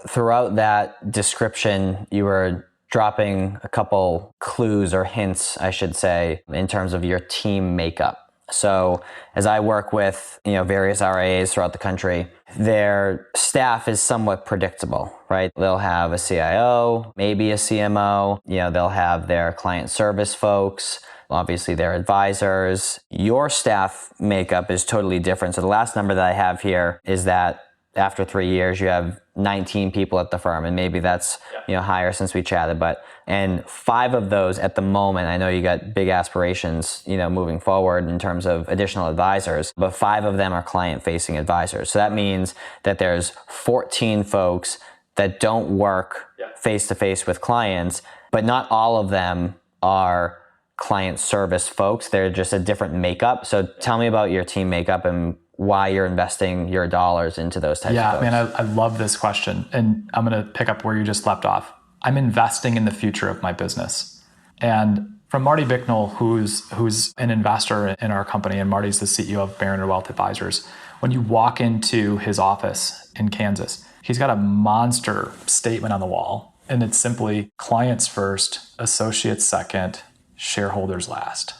throughout that description, you were dropping a couple clues or hints, I should say, in terms of your team makeup. So as I work with various RIAs throughout the country, their staff is somewhat predictable, right? They'll have a CIO, maybe a CMO, they'll have their client service folks, obviously their advisors. Your staff makeup is totally different. So the last number that I have here is that after 3 years, you have 19 people at the firm, and maybe that's higher since we chatted, and 5 of those at the moment, I know you got big aspirations, moving forward in terms of additional advisors, but 5 of them are client-facing advisors. So that means that there's 14 folks that don't work face-to-face with clients, but not all of them are client service folks. They're just a different makeup. So tell me about your team makeup and why you're investing your dollars into those types of folks. Yeah, man, I love this question. And I'm going to pick up where you just left off. I'm investing in the future of my business. And from Marty Bicknell, who's an investor in our company, and Marty's the CEO of Barron Wealth Advisors, when you walk into his office in Kansas, he's got a monster statement on the wall. And it's simply clients first, associates second, shareholders last.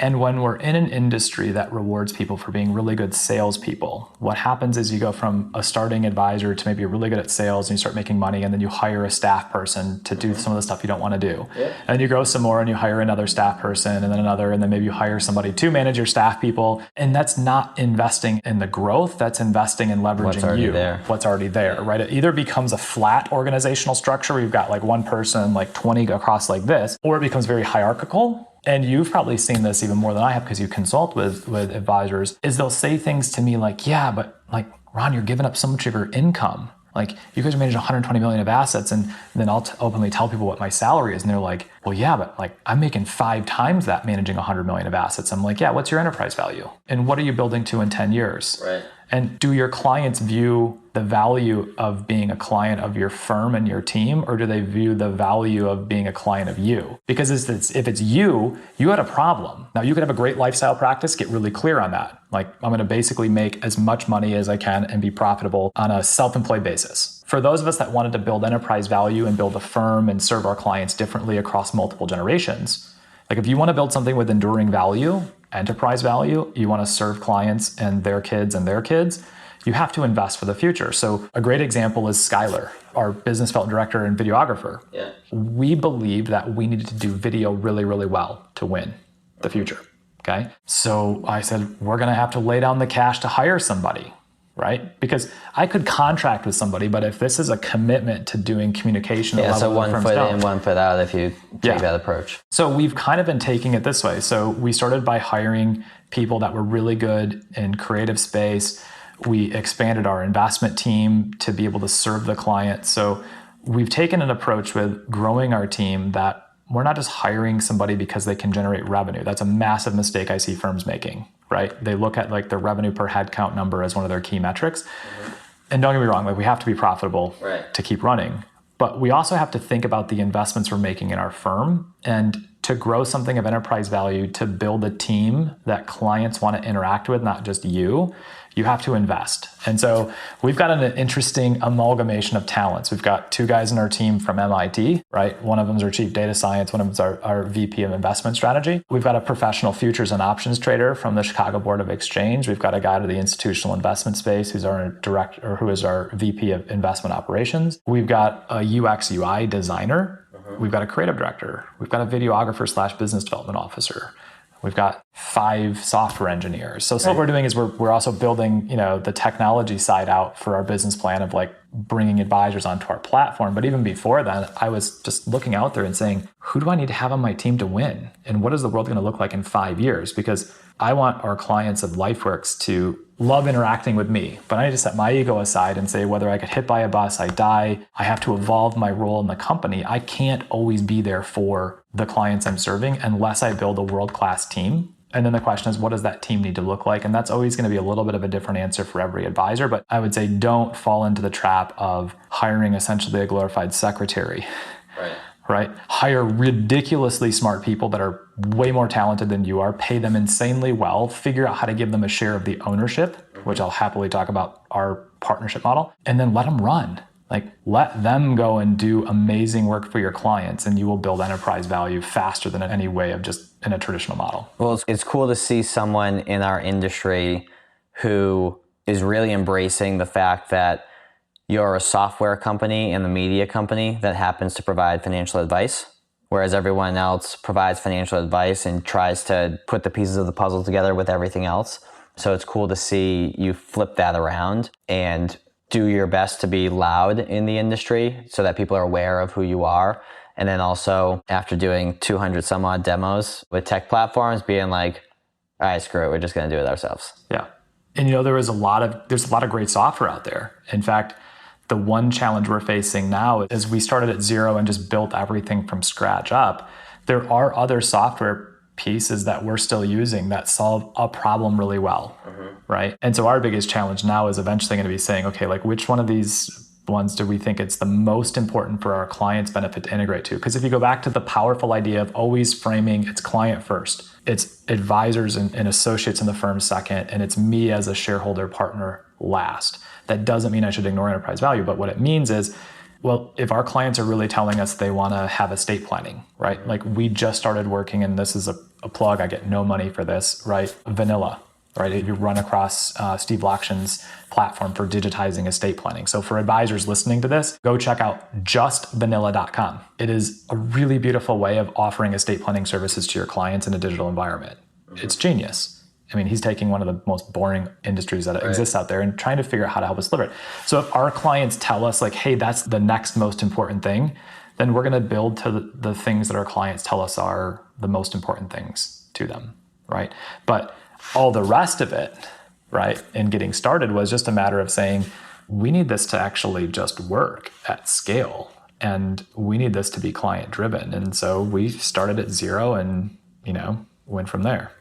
And when we're in an industry that rewards people for being really good salespeople, what happens is you go from a starting advisor to maybe really good at sales and you start making money, and then you hire a staff person to do some of the stuff you don't want to do. Yeah. And you grow some more and you hire another staff person and then another, and then maybe you hire somebody to manage your staff people. And that's not investing in the growth, that's investing in leveraging what's already there, right? It either becomes a flat organizational structure where you've got like one person, like 20 across like this, or it becomes very hierarchical. And you've probably seen this even more than I have because you consult with advisors, is they'll say things to me like, yeah, but like, Ron, you're giving up so much of your income. Like, you guys are managing 120 million of assets, and then I'll openly tell people what my salary is, and they're like, well, yeah, but like I'm making 5 times that managing 100 million of assets. I'm like, yeah, what's your enterprise value? And what are you building to in 10 years? Right. And do your clients view the value of being a client of your firm and your team, or do they view the value of being a client of you? Because if it's you had a problem. Now, you could have a great lifestyle practice, get really clear on that. Like, I'm going to basically make as much money as I can and be profitable on a self-employed basis. For those of us that wanted to build enterprise value and build a firm and serve our clients differently across multiple generations, like if you want to build something with enduring value, enterprise value, you want to serve clients and their kids, you have to invest for the future. So a great example is Skylar, our business development director and videographer. Yeah. We believed that we needed to do video really, really well to win the future. Okay. So I said, we're going to have to lay down the cash to hire somebody, right? Because I could contract with somebody, but if this is a commitment to doing communication, so one foot in, one foot out if you take that approach. So we've kind of been taking it this way. So we started by hiring people that were really good in creative space. We expanded our investment team to be able to serve the client. So we've taken an approach with growing our team that we're not just hiring somebody because they can generate revenue. That's a massive mistake I see firms making, right? They look at like the revenue per head count number as one of their key metrics. Mm-hmm. And don't get me wrong, like we have to be profitable to keep running. But we also have to think about the investments we're making in our firm, and to grow something of enterprise value, to build a team that clients want to interact with, not just you have to invest. And so we've got an interesting amalgamation of talents. We've got 2 guys in our team from MIT, right? One of them is our chief data science. One of them is our VP of investment strategy. We've got a professional futures and options trader from the Chicago Board of Exchange. We've got a guy to the institutional investment space who's our director, or who is our VP of investment operations. We've got a UX UI designer. We've got a creative director. We've got a videographer / business development officer. We've got 5 software engineers. So what we're doing is we're also building, the technology side out for our business plan of like bringing advisors onto our platform. But even before then, I was just looking out there and saying, who do I need to have on my team to win? And what is the world going to look like in 5 years? Because I want our clients of Lifeworks to love interacting with me, but I need to set my ego aside and say, whether I get hit by a bus, I die, I have to evolve my role in the company. I can't always be there for the clients I'm serving unless I build a world-class team. And then the question is, what does that team need to look like? And that's always going to be a little bit of a different answer for every advisor. But I would say don't fall into the trap of hiring essentially a glorified secretary. Right? Hire ridiculously smart people that are way more talented than you are, pay them insanely well, figure out how to give them a share of the ownership, which I'll happily talk about our partnership model, and then let them run. Like, let them go and do amazing work for your clients, and you will build enterprise value faster than in any way of just in a traditional model. Well, it's cool to see someone in our industry who is really embracing the fact that you're a software company and the media company that happens to provide financial advice, whereas everyone else provides financial advice and tries to put the pieces of the puzzle together with everything else. So it's cool to see you flip that around and do your best to be loud in the industry so that people are aware of who you are. And then also, after doing 200 some odd demos with tech platforms, being like, all right, screw it, we're just going to do it ourselves. Yeah. And there's a lot of great software out there. In fact, the one challenge we're facing now is we started at zero and just built everything from scratch up. There are other software pieces that we're still using that solve a problem really well, right? And so our biggest challenge now is eventually going to be saying, okay, like which one of these ones do we think it's the most important for our clients' benefit to integrate to? Because if you go back to the powerful idea of always framing it's client first, it's advisors and associates in the firm second, and it's me as a shareholder partner last. That doesn't mean I should ignore enterprise value, but what it means is, well, if our clients are really telling us they want to have estate planning, right? Like we just started working, and this is a plug, I get no money for this, right? Vanilla, right? If you run across Steve Lockshin's platform for digitizing estate planning. So for advisors listening to this, go check out justvanilla.com. It is a really beautiful way of offering estate planning services to your clients in a digital environment. It's genius. I mean, he's taking one of the most boring industries that exists out there and trying to figure out how to help us deliver it. So if our clients tell us like, hey, that's the next most important thing, then we're going to build to the things that our clients tell us are the most important things to them, right? But all the rest of it, right, in getting started was just a matter of saying, we need this to actually just work at scale. And we need this to be client driven. And so we started at zero and, went from there.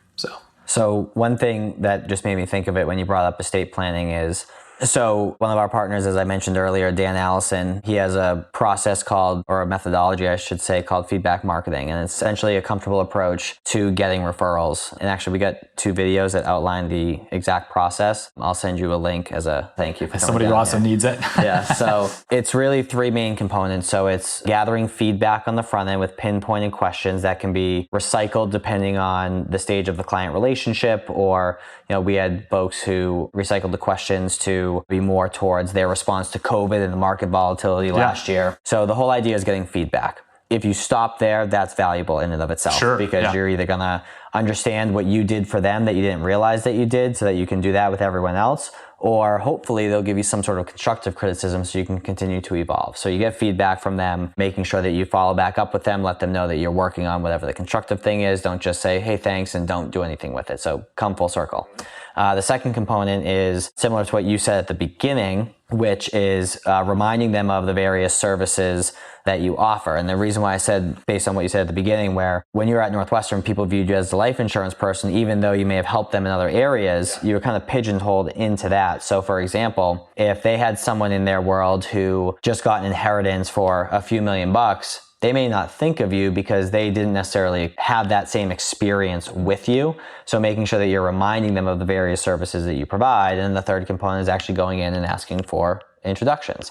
So one thing that just made me think of it when you brought up estate planning is, so one of our partners, as I mentioned earlier, Dan Allison, he has a process or a methodology, I should say, called feedback marketing. And it's essentially a comfortable approach to getting referrals. And actually, we got 2 videos that outline the exact process. I'll send you a link as a thank you for somebody who also needs it. Yeah. So it's really 3 main components. So it's gathering feedback on the front end with pinpointed questions that can be recycled depending on the stage of the client relationship, or, we had folks who recycled the questions to be more towards their response to COVID and the market volatility last year. So the whole idea is getting feedback. If you stop there, that's valuable in and of itself, because you're either going to understand what you did for them that you didn't realize that you did so that you can do that with everyone else, or hopefully they'll give you some sort of constructive criticism so you can continue to evolve. So you get feedback from them, making sure that you follow back up with them, let them know that you're working on whatever the constructive thing is. Don't just say, hey, thanks, and don't do anything with it. So come full circle. The second component is similar to what you said at the beginning, which is reminding them of the various services that you offer. And the reason why I said, based on what you said at the beginning, where when you were at Northwestern, people viewed you as the life insurance person, even though you may have helped them in other areas, you were kind of pigeonholed into that. So for example, if they had someone in their world who just got an inheritance for a few $1,000,000, they may not think of you because they didn't necessarily have that same experience with you. So making sure that you're reminding them of the various services that you provide. And the third component is actually going in and asking for introductions.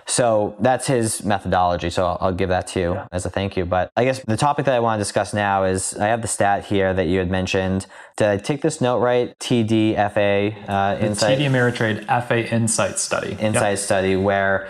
So that's his methodology. So I'll give that to you as a thank you. But I guess the topic that I want to discuss now is, I have the stat here that you had mentioned. Did I take this note right? TD-FA Insight. TD Ameritrade FA Insight Study. Study, where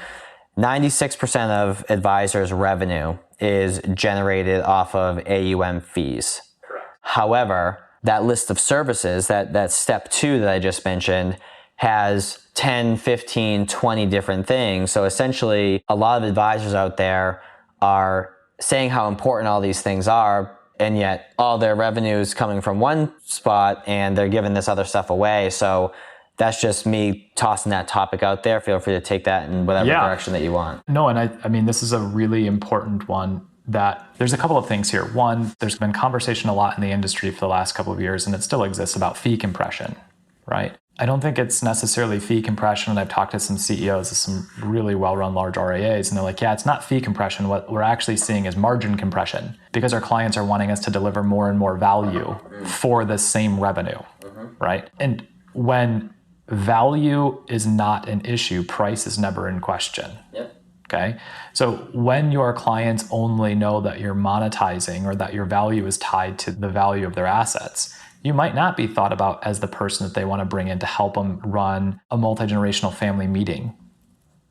96% of advisors' revenue is generated off of AUM fees. Correct. However, that list of services, that step 2 that I just mentioned, has 10, 15, 20 different things. So essentially, a lot of advisors out there are saying how important all these things are, and yet all their revenue is coming from one spot and they're giving this other stuff away. So that's just me tossing that topic out there. Feel free to take that in whatever direction that you want. No, and I mean, this is a really important one. That there's a couple of things here. One, there's been conversation a lot in the industry for the last couple of years, and it still exists, about fee compression, right? I don't think it's necessarily fee compression. And I've talked to some CEOs of some really well-run large RIAs, and they're like, yeah, it's not fee compression. What we're actually seeing is margin compression, because our clients are wanting us to deliver more and more value for the same revenue, right? And when value is not an issue, price is never in question. Yep. Okay. So when your clients only know that you're monetizing, or that your value is tied to the value of their assets, you might not be thought about as the person that they want to bring in to help them run a multi-generational family meeting,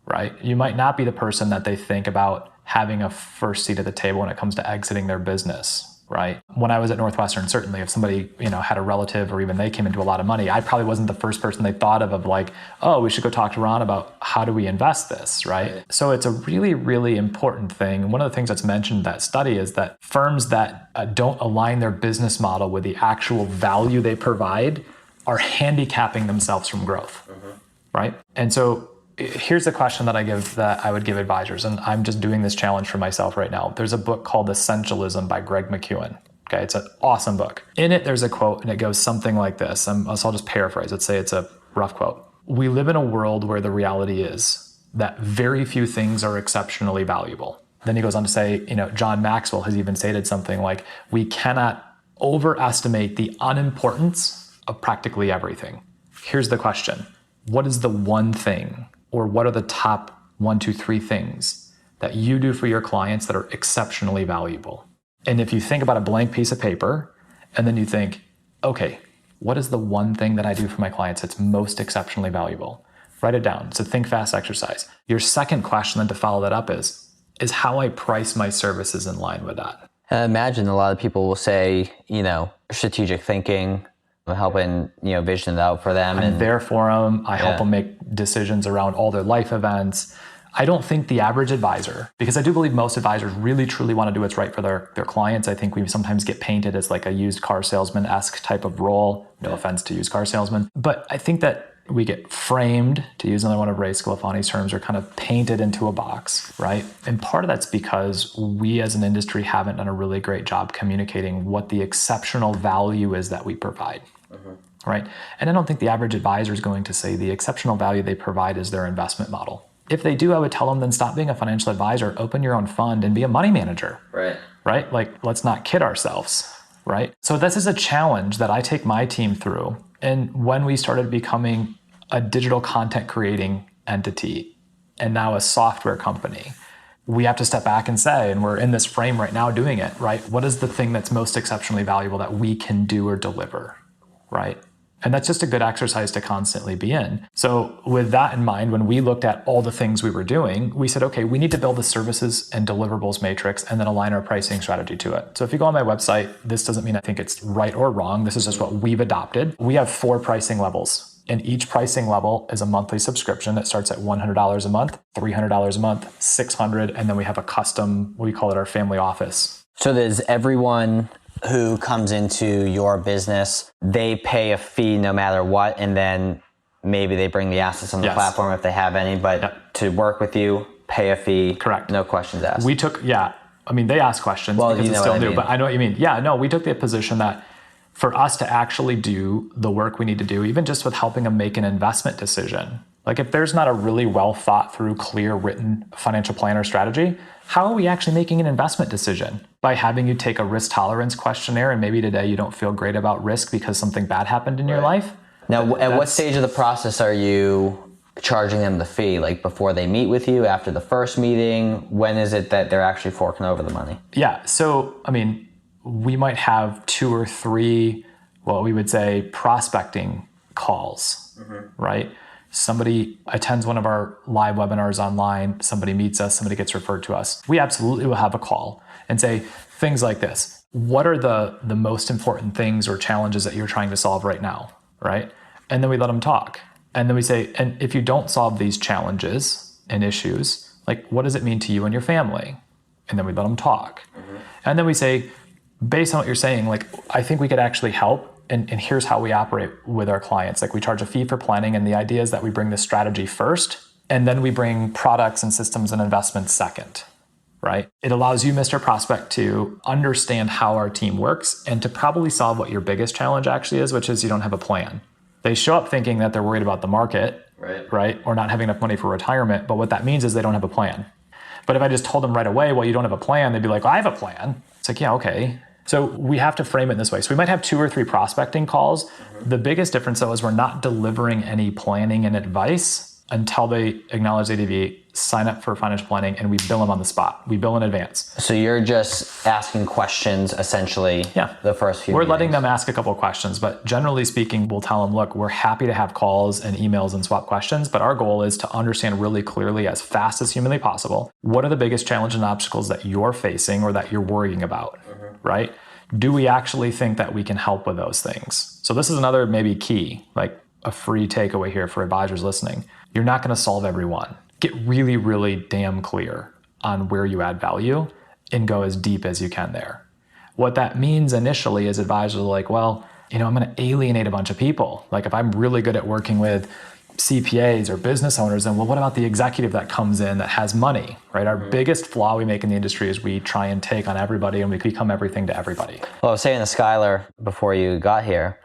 right? You might not be the person that they think about having a first seat at the table when it comes to exiting their business, right? When I was at Northwestern, certainly if somebody, had a relative, or even they came into a lot of money, I probably wasn't the first person they thought of like, oh, we should go talk to Ron about how do we invest this, right? So it's a really, really important thing. One of the things that's mentioned in that study is that firms that don't align their business model with the actual value they provide are handicapping themselves from growth, right? And so here's the question that I would give advisors, and I'm just doing this challenge for myself right now. There's a book called Essentialism by Greg McKeown. Okay, it's an awesome book. In it, there's a quote, and it goes something like this. So I'll just paraphrase. Let's say it's a rough quote. We live in a world where the reality is that very few things are exceptionally valuable. Then he goes on to say, John Maxwell has even stated something like, we cannot overestimate the unimportance of practically everything. Here's the question. What is the one thing, or what are the top 1, 2, 3 things that you do for your clients that are exceptionally valuable? And if you think about a blank piece of paper, and then you think, okay, what is the one thing that I do for my clients that's most exceptionally valuable? Write it down. It's a think fast exercise. Your second question then to follow that up is how I price my services in line with that. I imagine a lot of people will say, strategic thinking, helping, vision it out for them. I'm there for them. I help them make decisions around all their life events. I don't think the average advisor, because I do believe most advisors really truly want to do what's right for their clients. I think we sometimes get painted as like a used car salesman-esque type of role. No offense to used car salesmen. But I think that we get framed, to use another one of Ray Scalafani's terms, or kind of painted into a box, right? And part of that's because we as an industry haven't done a really great job communicating what the exceptional value is that we provide, right? And I don't think the average advisor is going to say the exceptional value they provide is their investment model. If they do, I would tell them, then stop being a financial advisor, open your own fund and be a money manager, right? Like, let's not kid ourselves, right? So this is a challenge that I take my team through. And when we started becoming a digital content creating entity and now a software company, we have to step back and say, and we're in this frame right now doing it, right? What is the thing that's most exceptionally valuable that we can do or deliver, right? And that's just a good exercise to constantly be in. So with that in mind, when we looked at all the things we were doing, we said, okay, we need to build a services and deliverables matrix and then align our pricing strategy to it. So if you go on my website, this doesn't mean I think it's right or wrong. This is just what we've adopted. We have 4 pricing levels. And each pricing level is a monthly subscription that starts at $100 a month, $300 a month, $600, and then we have a custom, we call it our family office. So there's everyone who comes into your business, they pay a fee no matter what, and then maybe they bring the assets on the platform if they have any, but to work with you, pay a fee. Correct. No questions asked. We took, they ask questions because it's still new, but I know what you mean. Yeah, no, we took the position that for us to actually do the work we need to do, even just with helping them make an investment decision, like if there's not a really well thought through, clear written financial plan or strategy, how are we actually making an investment decision? By having you take a risk tolerance questionnaire and maybe today you don't feel great about risk because something bad happened in your life. Now, at what stage of the process are you charging them the fee? Like before they meet with you, after the first meeting? When is it that they're actually forking over the money? Yeah, so, I mean, we might have 2 or 3, what we would say, prospecting calls, right? Somebody attends one of our live webinars online, somebody meets us, somebody gets referred to us. We absolutely will have a call and say things like this. What are the most important things or challenges that you're trying to solve right now, right? And then we let them talk. And then we say, and if you don't solve these challenges and issues, like what does it mean to you and your family? And then we let them talk. And then we say, based on what you're saying, like, I think we could actually help. And here's how we operate with our clients. Like we charge a fee for planning. And the idea is that we bring the strategy first, and then we bring products and systems and investments second, right? It allows you, Mr. Prospect, to understand how our team works and to probably solve what your biggest challenge actually is, which is you don't have a plan. They show up thinking that they're worried about the market, right? Or not having enough money for retirement. But what that means is they don't have a plan. But if I just told them right away, well, you don't have a plan, they'd be like, well, I have a plan. It's like, yeah, okay. So we have to frame it in this way. So we might have 2 or 3 prospecting calls. The biggest difference, though, is we're not delivering any planning and advice until they acknowledge they deviate, sign up for financial planning, and we bill them on the spot. We bill in advance. So you're just asking questions, essentially, the first few We're meetings. letting them ask a couple of questions, but generally speaking, we'll tell them, look, we're happy to have calls and emails and swap questions, but our goal is to understand really clearly, as fast as humanly possible, what are the biggest challenges and obstacles that you're facing or that you're worrying about, right? Do we actually think that we can help with those things? So this is another maybe key, like a free takeaway here for advisors listening. You're not going to solve every one. Get really, really damn clear on where you add value and go as deep as you can there. What that means initially is advisors are like, well, I'm going to alienate a bunch of people. Like if I'm really good at working with CPAs or business owners, then well, what about the executive that comes in that has money, right? Our biggest flaw we make in the industry is we try and take on everybody and we become everything to everybody. Well, I was saying to Skylar before you got here,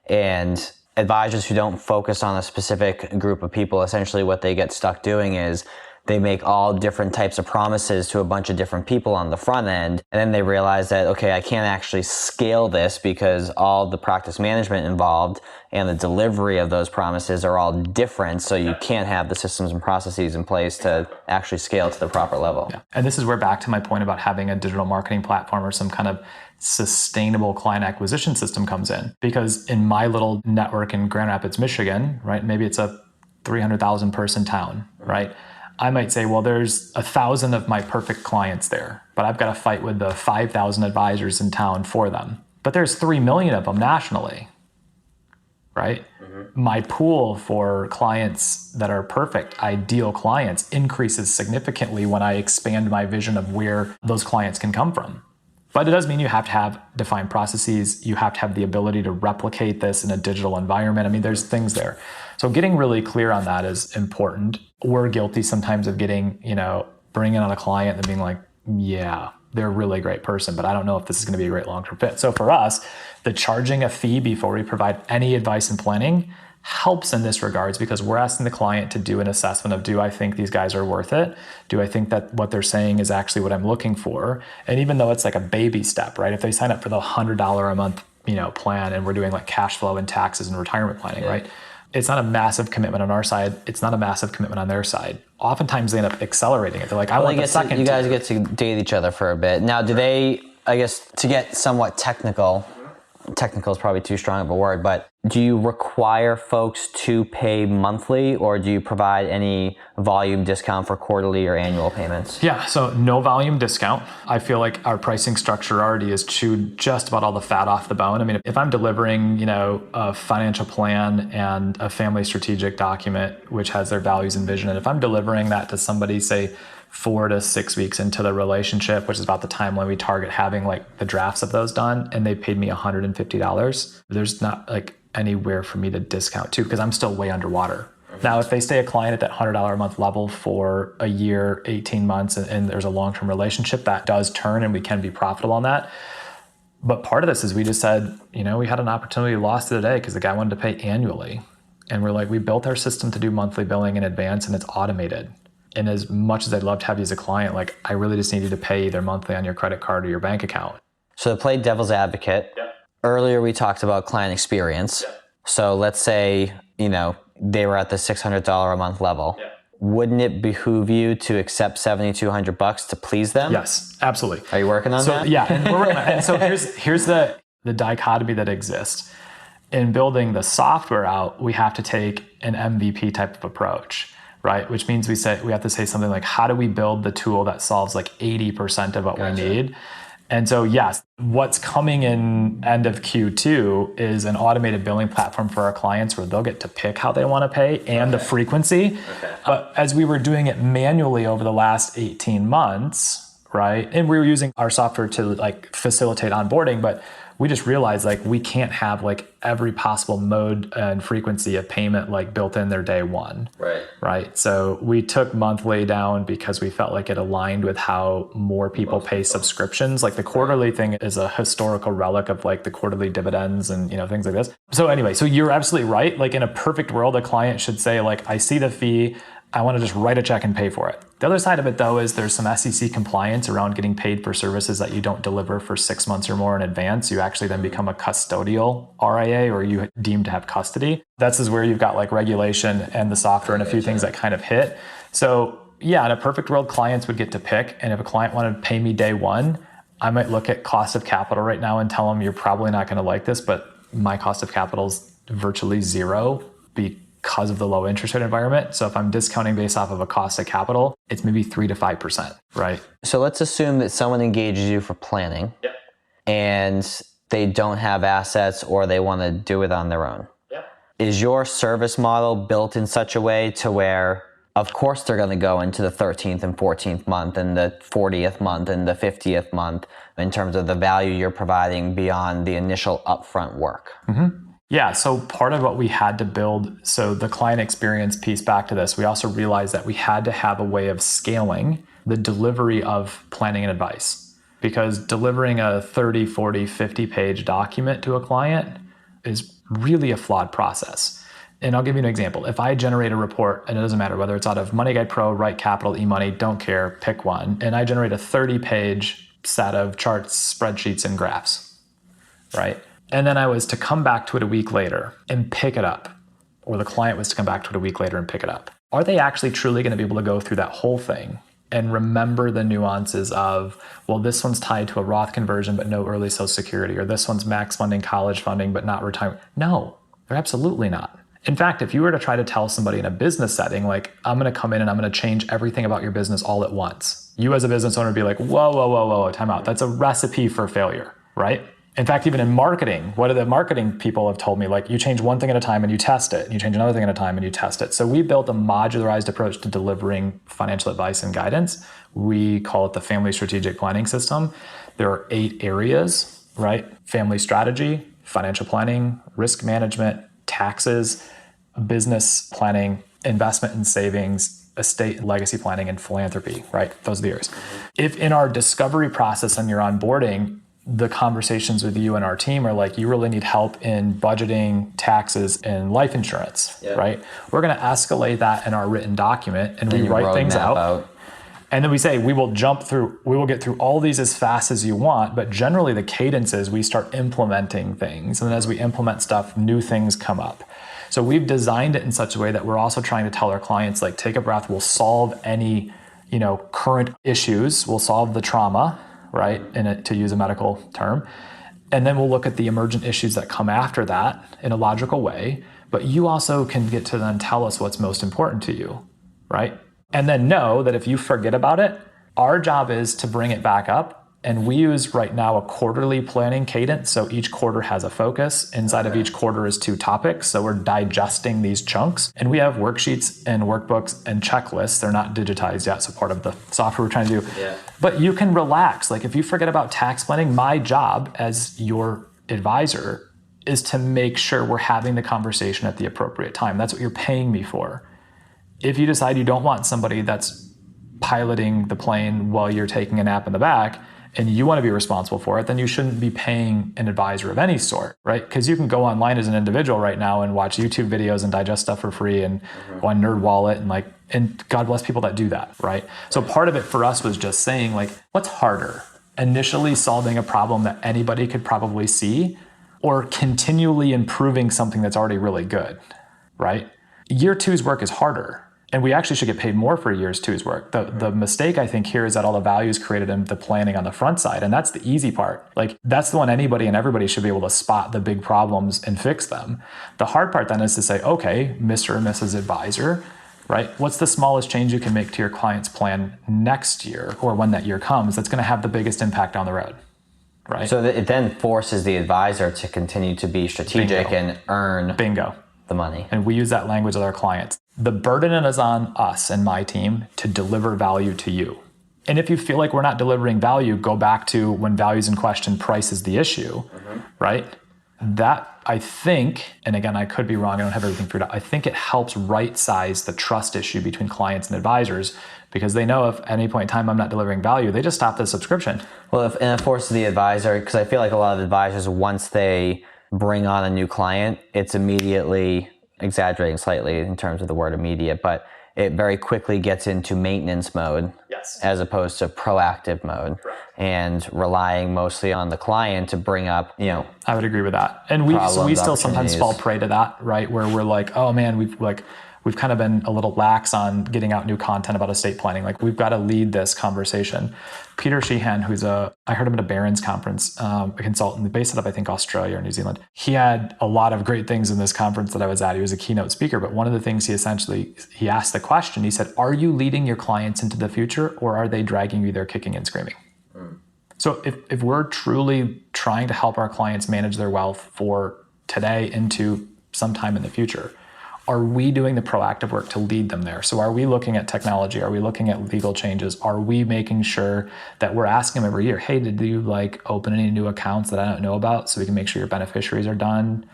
and advisors who don't focus on a specific group of people, essentially what they get stuck doing is they make all different types of promises to a bunch of different people on the front end. And then they realize that, okay, I can't actually scale this because all the practice management involved and the delivery of those promises are all different. So you can't have the systems and processes in place to actually scale to the proper level. Yeah. And this is where back to my point about having a digital marketing platform or some kind of sustainable client acquisition system comes in. Because in my little network in Grand Rapids, Michigan, right, maybe it's a 300,000 person town, right? I might say, well, there's 1,000 of my perfect clients there, but I've got to fight with the 5,000 advisors in town for them. But there's 3 million of them nationally, right? My pool for clients that are perfect, ideal clients, increases significantly when I expand my vision of where those clients can come from. But it does mean you have to have defined processes. You have to have the ability to replicate this in a digital environment. I mean, there's things there. So getting really clear on that is important. We're guilty sometimes of getting, bringing on a client and being like, yeah, they're a really great person, but I don't know if this is going to be a great long-term fit. So for us, the charging a fee before we provide any advice and planning helps in this regards, because we're asking the client to do an assessment of, do I think these guys are worth it? Do I think that what they're saying is actually what I'm looking for? And even though it's like a baby step, right? If they sign up for the $100 a month, plan, and we're doing like cash flow and taxes and retirement planning, right? It's not a massive commitment on our side. It's not a massive commitment on their side. Oftentimes they end up accelerating it. They're like, I want the second. You guys get to date each other for a bit. Now, do they, I guess, to get somewhat technical is probably too strong of a word, but do you require folks to pay monthly, or do you provide any volume discount for quarterly or annual payments? Yeah, so no volume discount. I feel like our pricing structure already has chewed just about all the fat off the bone. I mean, if I'm delivering, a financial plan and a family strategic document, which has their values and vision, and if I'm delivering that to somebody, say, 4 to 6 weeks into the relationship, which is about the time when we target having like the drafts of those done, and they paid me $150, there's not like anywhere for me to discount to, because I'm still way underwater. Now, if they stay a client at that $100 a month level for a year, 18 months, and there's a long-term relationship, that does turn and we can be profitable on that. But part of this is we just said, we had an opportunity, lost it today because the guy wanted to pay annually. And we're like, we built our system to do monthly billing in advance, and it's automated. And as much as I'd love to have you as a client, like I really just need you to pay either monthly on your credit card or your bank account. So to play devil's advocate, earlier we talked about client experience. So let's say, they were at the $600 a month level. Wouldn't it behoove you to accept $7,200 to please them? Yes, absolutely. Are you working on that? Yeah, and we're working on it. And so here's the dichotomy that exists. In building the software out, we have to take an MVP type of approach. Right, which means we have to say something like, how do we build the tool that solves like 80% of what we need? And so, yes, what's coming in end of Q2 is an automated billing platform for our clients where they'll get to pick how they want to pay and the frequency. But as we were doing it manually over the last 18 months, right, and we were using our software to like facilitate onboarding, but we just realized like we can't have like every possible mode and frequency of payment like built in there day one. Right. So we took monthly down because we felt like it aligned with how more people pay subscriptions. Like the quarterly thing is a historical relic of like the quarterly dividends and things like this. So anyway, so you're absolutely right. Like in a perfect world, a client should say like, I see the fee, I want to just write a check and pay for it. The other side of it, though, is there's some SEC compliance around getting paid for services that you don't deliver for 6 months or more in advance. You actually then become a custodial RIA, or you deem to have custody. That's is where you've got like regulation and the software and a few things that kind of hit. So yeah, in a perfect world, clients would get to pick. And if a client wanted to pay me day one, I might look at cost of capital right now and tell them, you're probably not going to like this, but my cost of capital is virtually zero because of the low interest rate environment. So if I'm discounting based off of a cost of capital, it's maybe 3 to 5%, right? So let's assume that someone engages you for planning and they don't have assets or they want to do it on their own. Is your service model built in such a way to where, of course, they're going to go into the 13th and 14th month and the 40th month and the 50th month in terms of the value you're providing beyond the initial upfront work? Yeah, so part of what we had to build, so the client experience piece back to this, we also realized that we had to have a way of scaling the delivery of planning and advice. Because delivering a 30, 40, 50 page document to a client is really a flawed process. And I'll give you an example. If I generate a report, and it doesn't matter whether it's out of Money Guide Pro, Right Capital, eMoney, don't care, pick one, and I generate a 30 page set of charts, spreadsheets, and graphs, right? And then I was to come back to it a week later and pick it up, or the client was to come back to it a week later and pick it up. Are they actually truly going to be able to go through that whole thing and remember the nuances of, well, this one's tied to a Roth conversion, but no early Social Security, or this one's max funding, college funding, but not retirement? No, they're absolutely not. In fact, if you were to try to tell somebody in a business setting, like, I'm going to come in and I'm going to change everything about your business all at once, you as a business owner would be like, whoa, time out. That's a recipe for failure, right? In fact, even in marketing, what the marketing people have told me, like you change one thing at a time and you test it, and you change another thing at a time and you test it. So we built a modularized approach to delivering financial advice and guidance. We call it the Family Strategic Planning System. There are 8 areas, right? Family strategy, financial planning, risk management, taxes, business planning, investment and savings, estate and legacy planning, and philanthropy, right? Those are the areas. If in our discovery process and you're onboarding, the conversations with you and our team are like, you really need help in budgeting, taxes, and life insurance, right? We're going to escalate that in our written document, and we write things out. And then we say, we will get through all these as fast as you want, but generally the cadence is we start implementing things. And then as we implement stuff, new things come up. So we've designed it in such a way that we're also trying to tell our clients, like, take a breath, we'll solve any, current issues, we'll solve the trauma, right, to use a medical term. And then we'll look at the emergent issues that come after that in a logical way. But you also can get to then tell us what's most important to you, right? And then know that if you forget about it, our job is to bring it back up. And we use right now a quarterly planning cadence. So each quarter has a focus. Inside of each quarter is 2 topics. So we're digesting these chunks. And we have worksheets and workbooks and checklists. They're not digitized yet, so part of the software we're trying to do. Yeah. But you can relax. Like if you forget about tax planning, my job as your advisor is to make sure we're having the conversation at the appropriate time. That's what you're paying me for. If you decide you don't want somebody that's piloting the plane while you're taking a nap in the back, and you want to be responsible for it, then you shouldn't be paying an advisor of any sort, right? Because you can go online as an individual right now and watch YouTube videos and digest stuff for free and go on NerdWallet and God bless people that do that, right? So part of it for us was just saying, like, what's harder? Initially solving a problem that anybody could probably see, or continually improving something that's already really good, right? Year 2's work is harder. And we actually should get paid more for years 2's work. The mistake I think here is that all the value is created in the planning on the front side. And that's the easy part. Like that's the one anybody and everybody should be able to spot the big problems and fix them. The hard part then is to say, okay, Mr. and Mrs. Advisor, right? What's the smallest change you can make to your client's plan next year or when that year comes that's going to have the biggest impact down the road, right? So it then forces the advisor to continue to be strategic and earn the money. And we use that language with our clients. The burden is on us and my team to deliver value to you. And if you feel like we're not delivering value, go back to when value's in question, price is the issue, right? That I think, and again, I could be wrong, I don't have everything figured out. I think it helps right size the trust issue between clients and advisors because they know if at any point in time I'm not delivering value, they just stop the subscription. Well, and it forces the advisor, because I feel like a lot of advisors, once they bring on a new client, it's immediately, exaggerating slightly in terms of the word immediate, but it very quickly gets into maintenance mode as opposed to proactive mode. Correct. And relying mostly on the client to bring up, I would agree with that. And we still sometimes fall prey to that, right? Where we're like, oh man, we've kind of been a little lax on getting out new content about estate planning. Like we've got to lead this conversation. Peter Sheehan, I heard him at a Barron's conference, a consultant based out of, I think, Australia or New Zealand. He had a lot of great things in this conference that I was at. He was a keynote speaker, but one of the things he asked the question, he said, are you leading your clients into the future or are they dragging you there kicking and screaming? So if we're truly trying to help our clients manage their wealth for today into sometime in the future, are we doing the proactive work to lead them there? So are we looking at technology? Are we looking at legal changes? Are we making sure that we're asking them every year, hey, did you open any new accounts that I don't know about so we can make sure your beneficiaries are done?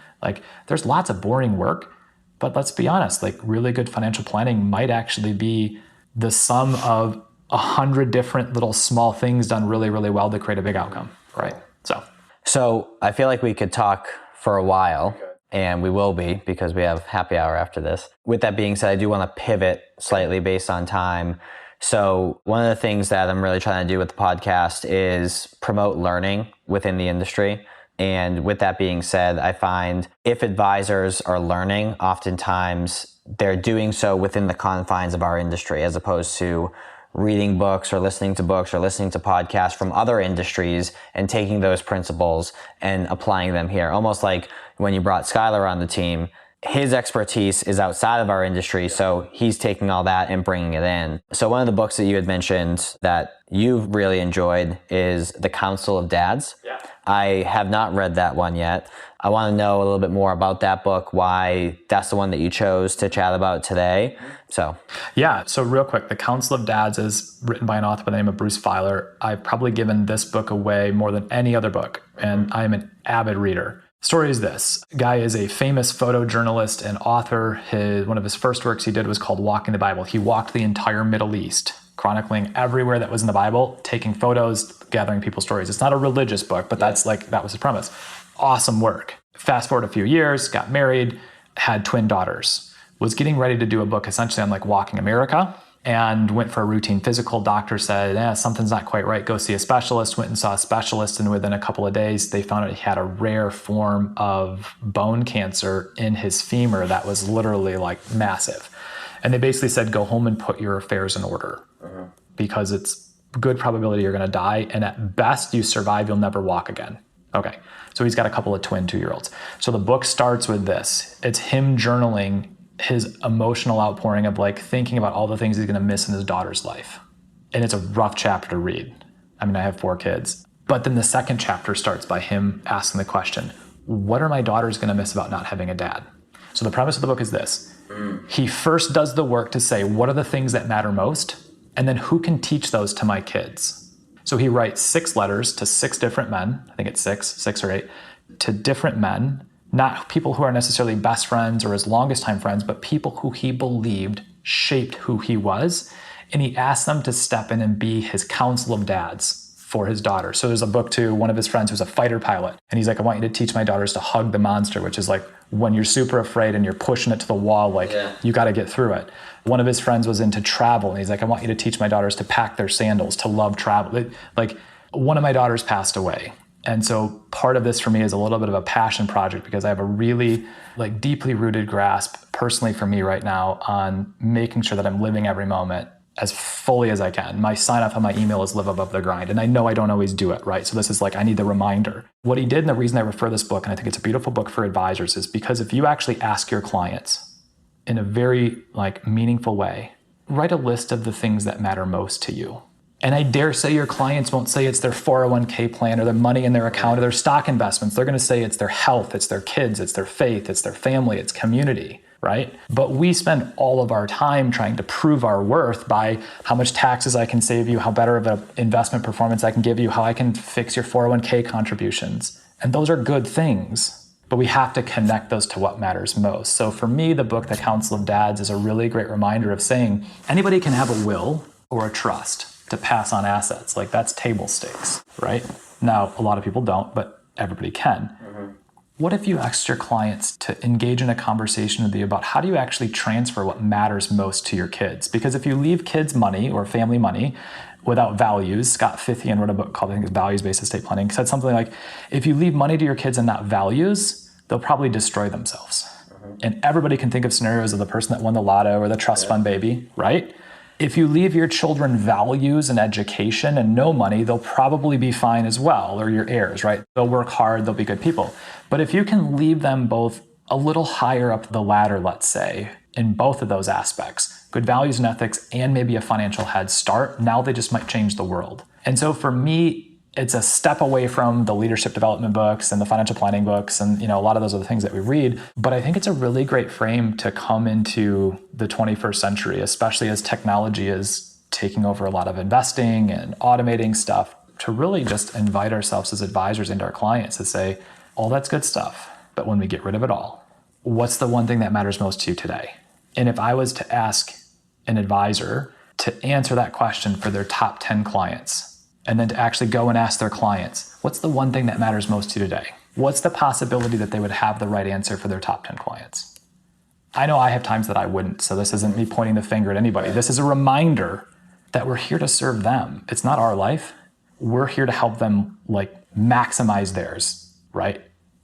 There's lots of boring work, but let's be honest, really good financial planning might actually be the sum of 100 different little small things done really, really well to create a big outcome, right? So I feel like we could talk for a while. And we will be because we have happy hour after this. With that being said, I do want to pivot slightly based on time. So one of the things that I'm really trying to do with the podcast is promote learning within the industry. And with that being said, I find if advisors are learning, oftentimes they're doing so within the confines of our industry as opposed to reading books or listening to podcasts from other industries and taking those principles and applying them here. Almost like when you brought Skylar on the team, his expertise is outside of our industry, so he's taking all that and bringing it in. So one of the books that you had mentioned that you've really enjoyed is The Council of Dads I have not read that one yet. I want to know a little bit more about that book, why that's the one that you chose to chat about today. So real quick, The Council of Dads is written by an author by the name of Bruce Feiler. I've probably given this book away more than any other book, and I'm an avid reader. Story is this. Guy is a famous photojournalist and author. One of his first works he did was called Walking the Bible. He walked the entire Middle East, chronicling everywhere that was in the Bible, taking photos, gathering people's stories. It's not a religious book, but that was his premise. Awesome work. Fast forward a few years, got married, had twin daughters, was getting ready to do a book essentially on walking America, and went for a routine physical. Doctor said, something's not quite right. Go see a specialist. Went and saw a specialist, and within a couple of days, they found out he had a rare form of bone cancer in his femur that was literally massive. And they basically said, go home and put your affairs in order because it's good probability you're going to die. And at best, you survive, you'll never walk again. Okay. So he's got a couple of twin 2-year-olds. So the book starts with this. It's him journaling his emotional outpouring of thinking about all the things he's going to miss in his daughter's life. And it's a rough chapter to read. I mean, I have 4 kids. But then the second chapter starts by him asking the question, what are my daughters going to miss about not having a dad? So the premise of the book is this. He first does the work to say, what are the things that matter most? And then who can teach those to my kids? So he writes 6 letters to 6 different men. I think it's 6 or 8, to different men. Not people who are necessarily best friends or his longest time friends, but people who he believed shaped who he was. And he asked them to step in and be his council of dads for his daughter. So there's a book to one of his friends who's a fighter pilot. And he's like, I want you to teach my daughters to hug the monster, which is when you're super afraid and you're pushing it to the wall, you got to get through it. One of his friends was into travel. And he's like, I want you to teach my daughters to pack their sandals, to love travel. One of my daughters passed away. And so part of this for me is a little bit of a passion project because I have a really deeply rooted grasp personally for me right now on making sure that I'm living every moment as fully as I can. My sign off on my email is live above the grind. And I know I don't always do it, right? So this is I need the reminder. What he did, and the reason I refer this book, and I think it's a beautiful book for advisors, is because if you actually ask your clients in a very meaningful way, write a list of the things that matter most to you. And I dare say your clients won't say it's their 401k plan or the money in their account or their stock investments. They're going to say it's their health, it's their kids, it's their faith, it's their family, it's community, right? But we spend all of our time trying to prove our worth by how much taxes I can save you, how better of an investment performance I can give you, how I can fix your 401k contributions. And those are good things, but we have to connect those to what matters most. So for me, the book, The Council of Dads, is a really great reminder of saying anybody can have a will or a trust to pass on assets. That's table stakes, right? Now, a lot of people don't, but everybody can. What if you asked your clients to engage in a conversation with you about how do you actually transfer what matters most to your kids? Because if you leave kids money or family money without values, Scott Fithian wrote a book called, I think it's Values-Based Estate Planning, said something like, if you leave money to your kids and not values, they'll probably destroy themselves. And everybody can think of scenarios of the person that won the lotto or the trust fund baby, right? If you leave your children values and education and no money, they'll probably be fine as well, or your heirs, right? They'll work hard, they'll be good people. But if you can leave them both a little higher up the ladder, let's say, in both of those aspects, good values and ethics and maybe a financial head start, now they just might change the world. And so for me, it's a step away from the leadership development books and the financial planning books. And, a lot of those are the things that we read. But I think it's a really great frame to come into the 21st century, especially as technology is taking over a lot of investing and automating stuff, to really just invite ourselves as advisors into our clients to say, all that's good stuff. But when we get rid of it all, what's the one thing that matters most to you today? And if I was to ask an advisor to answer that question for their top 10 clients, and then to actually go and ask their clients, what's the one thing that matters most to you today? What's the possibility that they would have the right answer for their top 10 clients? I know I have times that I wouldn't, so this isn't me pointing the finger at anybody. This is a reminder that we're here to serve them. It's not our life. We're here to help them maximize theirs, right?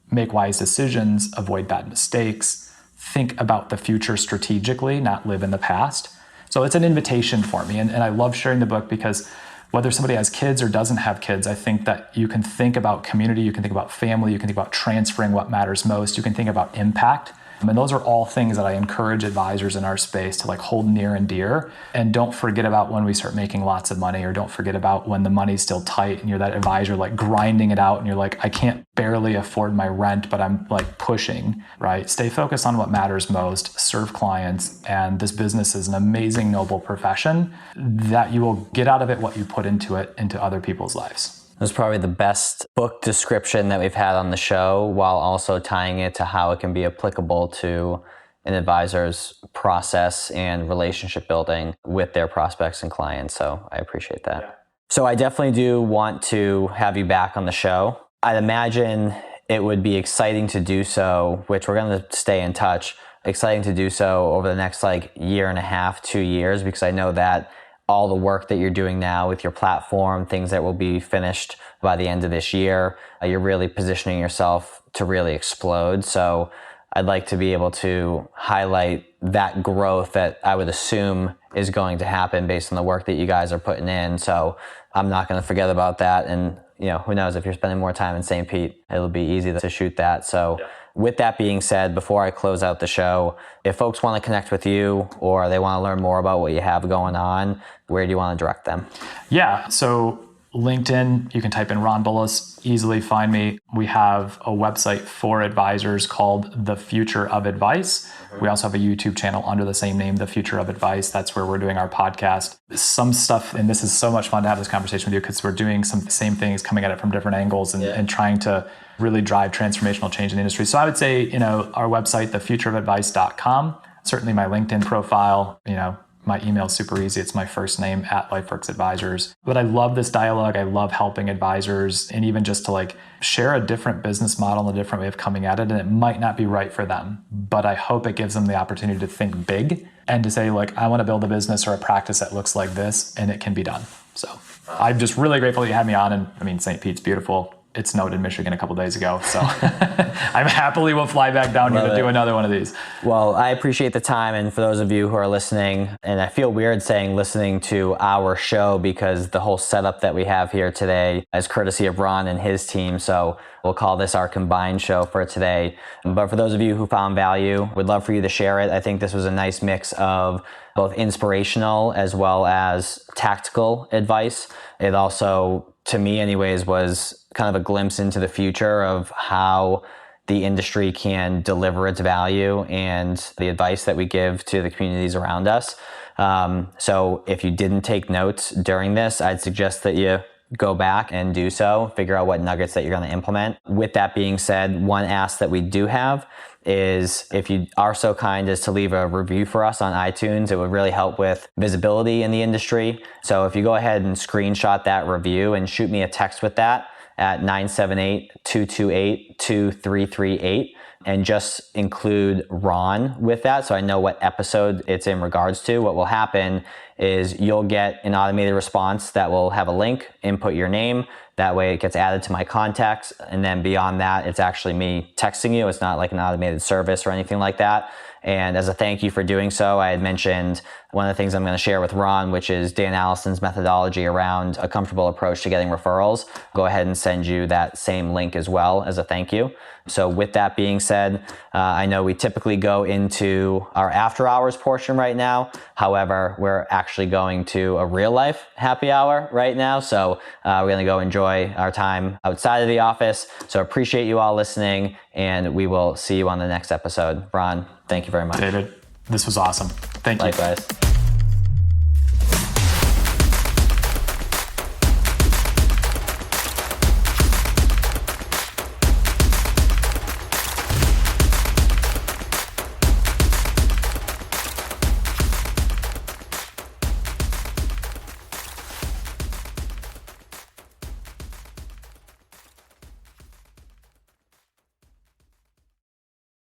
Make wise decisions, avoid bad mistakes, think about the future strategically, not live in the past. So it's an invitation for me. And I love sharing the book because whether somebody has kids or doesn't have kids, I think that you can think about community, you can think about family, you can think about transferring what matters most, you can think about impact. And those are all things that I encourage advisors in our space to like hold near and dear. And don't forget about when we start making lots of money, or don't forget about when the money's still tight and you're that advisor like grinding it out and you're like, I can't barely afford my rent, but I'm like pushing, right? Stay focused on what matters most, serve clients. And this business is an amazing, noble profession that you will get out of it what you put into it, into other people's lives. It was probably the best book description that we've had on the show, while also tying it to how it can be applicable to an advisor's process and relationship building with their prospects and clients. So I appreciate that. Yeah. So I definitely do want to have you back on the show. I'd imagine it would be exciting to do so, which we're going to stay in touch, exciting to do so over the next like year and a half, 2 years, because I know that all the work that you're doing now with your platform, things that will be finished by the end of this year, you're really positioning yourself to really explode. So I'd like to be able to highlight that growth that I would assume is going to happen based on the work that you guys are putting in. So I'm not going to forget about that. And who knows, if you're spending more time in St. Pete, it'll be easy to shoot that. So with that being said, before I close out the show, if folks want to connect with you or they want to learn more about what you have going on, where do you want to direct them? Yeah, so LinkedIn, you can type in Ron Bullis, easily find me. We have a website for advisors called The Future of Advice. We also have a YouTube channel under the same name, The Future of Advice. That's where we're doing our podcast. Some stuff, and this is so much fun to have this conversation with you because we're doing some same things, coming at it from different angles and trying to really drive transformational change in the industry. So I would say, our website, thefutureofadvice.com, certainly my LinkedIn profile, my email is super easy. It's my first name at Lifeworks Advisors. But I love this dialogue. I love helping advisors, and even just to like share a different business model and a different way of coming at it. And it might not be right for them, but I hope it gives them the opportunity to think big and to say like, I want to build a business or a practice that looks like this, and it can be done. So I'm just really grateful that you had me on. And St. Pete's beautiful. It snowed in Michigan a couple days ago, so I'm happily will fly back down here to do another one of these. Well, I appreciate the time, and for those of you who are listening, and I feel weird saying listening to our show because the whole setup that we have here today is courtesy of Ron and his team, so we'll call this our combined show for today. But for those of you who found value, we'd love for you to share it. I think this was a nice mix of both inspirational as well as tactical advice. It also, to me anyways, was kind of a glimpse into the future of how the industry can deliver its value and the advice that we give to the communities around us. So if you didn't take notes during this, I'd suggest that you go back and do so, figure out what nuggets that you're going to implement. With that being said, one ask that we do have is if you are so kind as to leave a review for us on iTunes, it would really help with visibility in the industry. So if you go ahead and screenshot that review and shoot me a text with that at 978-228-2338 and just include Ron with that so I know what episode it's in regards to, what will happen is you'll get an automated response that will have a link, input your name. That way it gets added to my contacts. And then beyond that, it's actually me texting you. It's not like an automated service or anything like that. And as a thank you for doing so, I had mentioned one of the things I'm going to share with Ron, which is Dan Allison's methodology around a comfortable approach to getting referrals. Go ahead and send you that same link as well as a thank you. So with that being said, I know we typically go into our after hours portion right now. However, we're actually going to a real life happy hour right now. So we're going to go enjoy our time outside of the office. So appreciate you all listening, and we will see you on the next episode. Ron, thank you very much. David, this was awesome. Thank you. Likewise.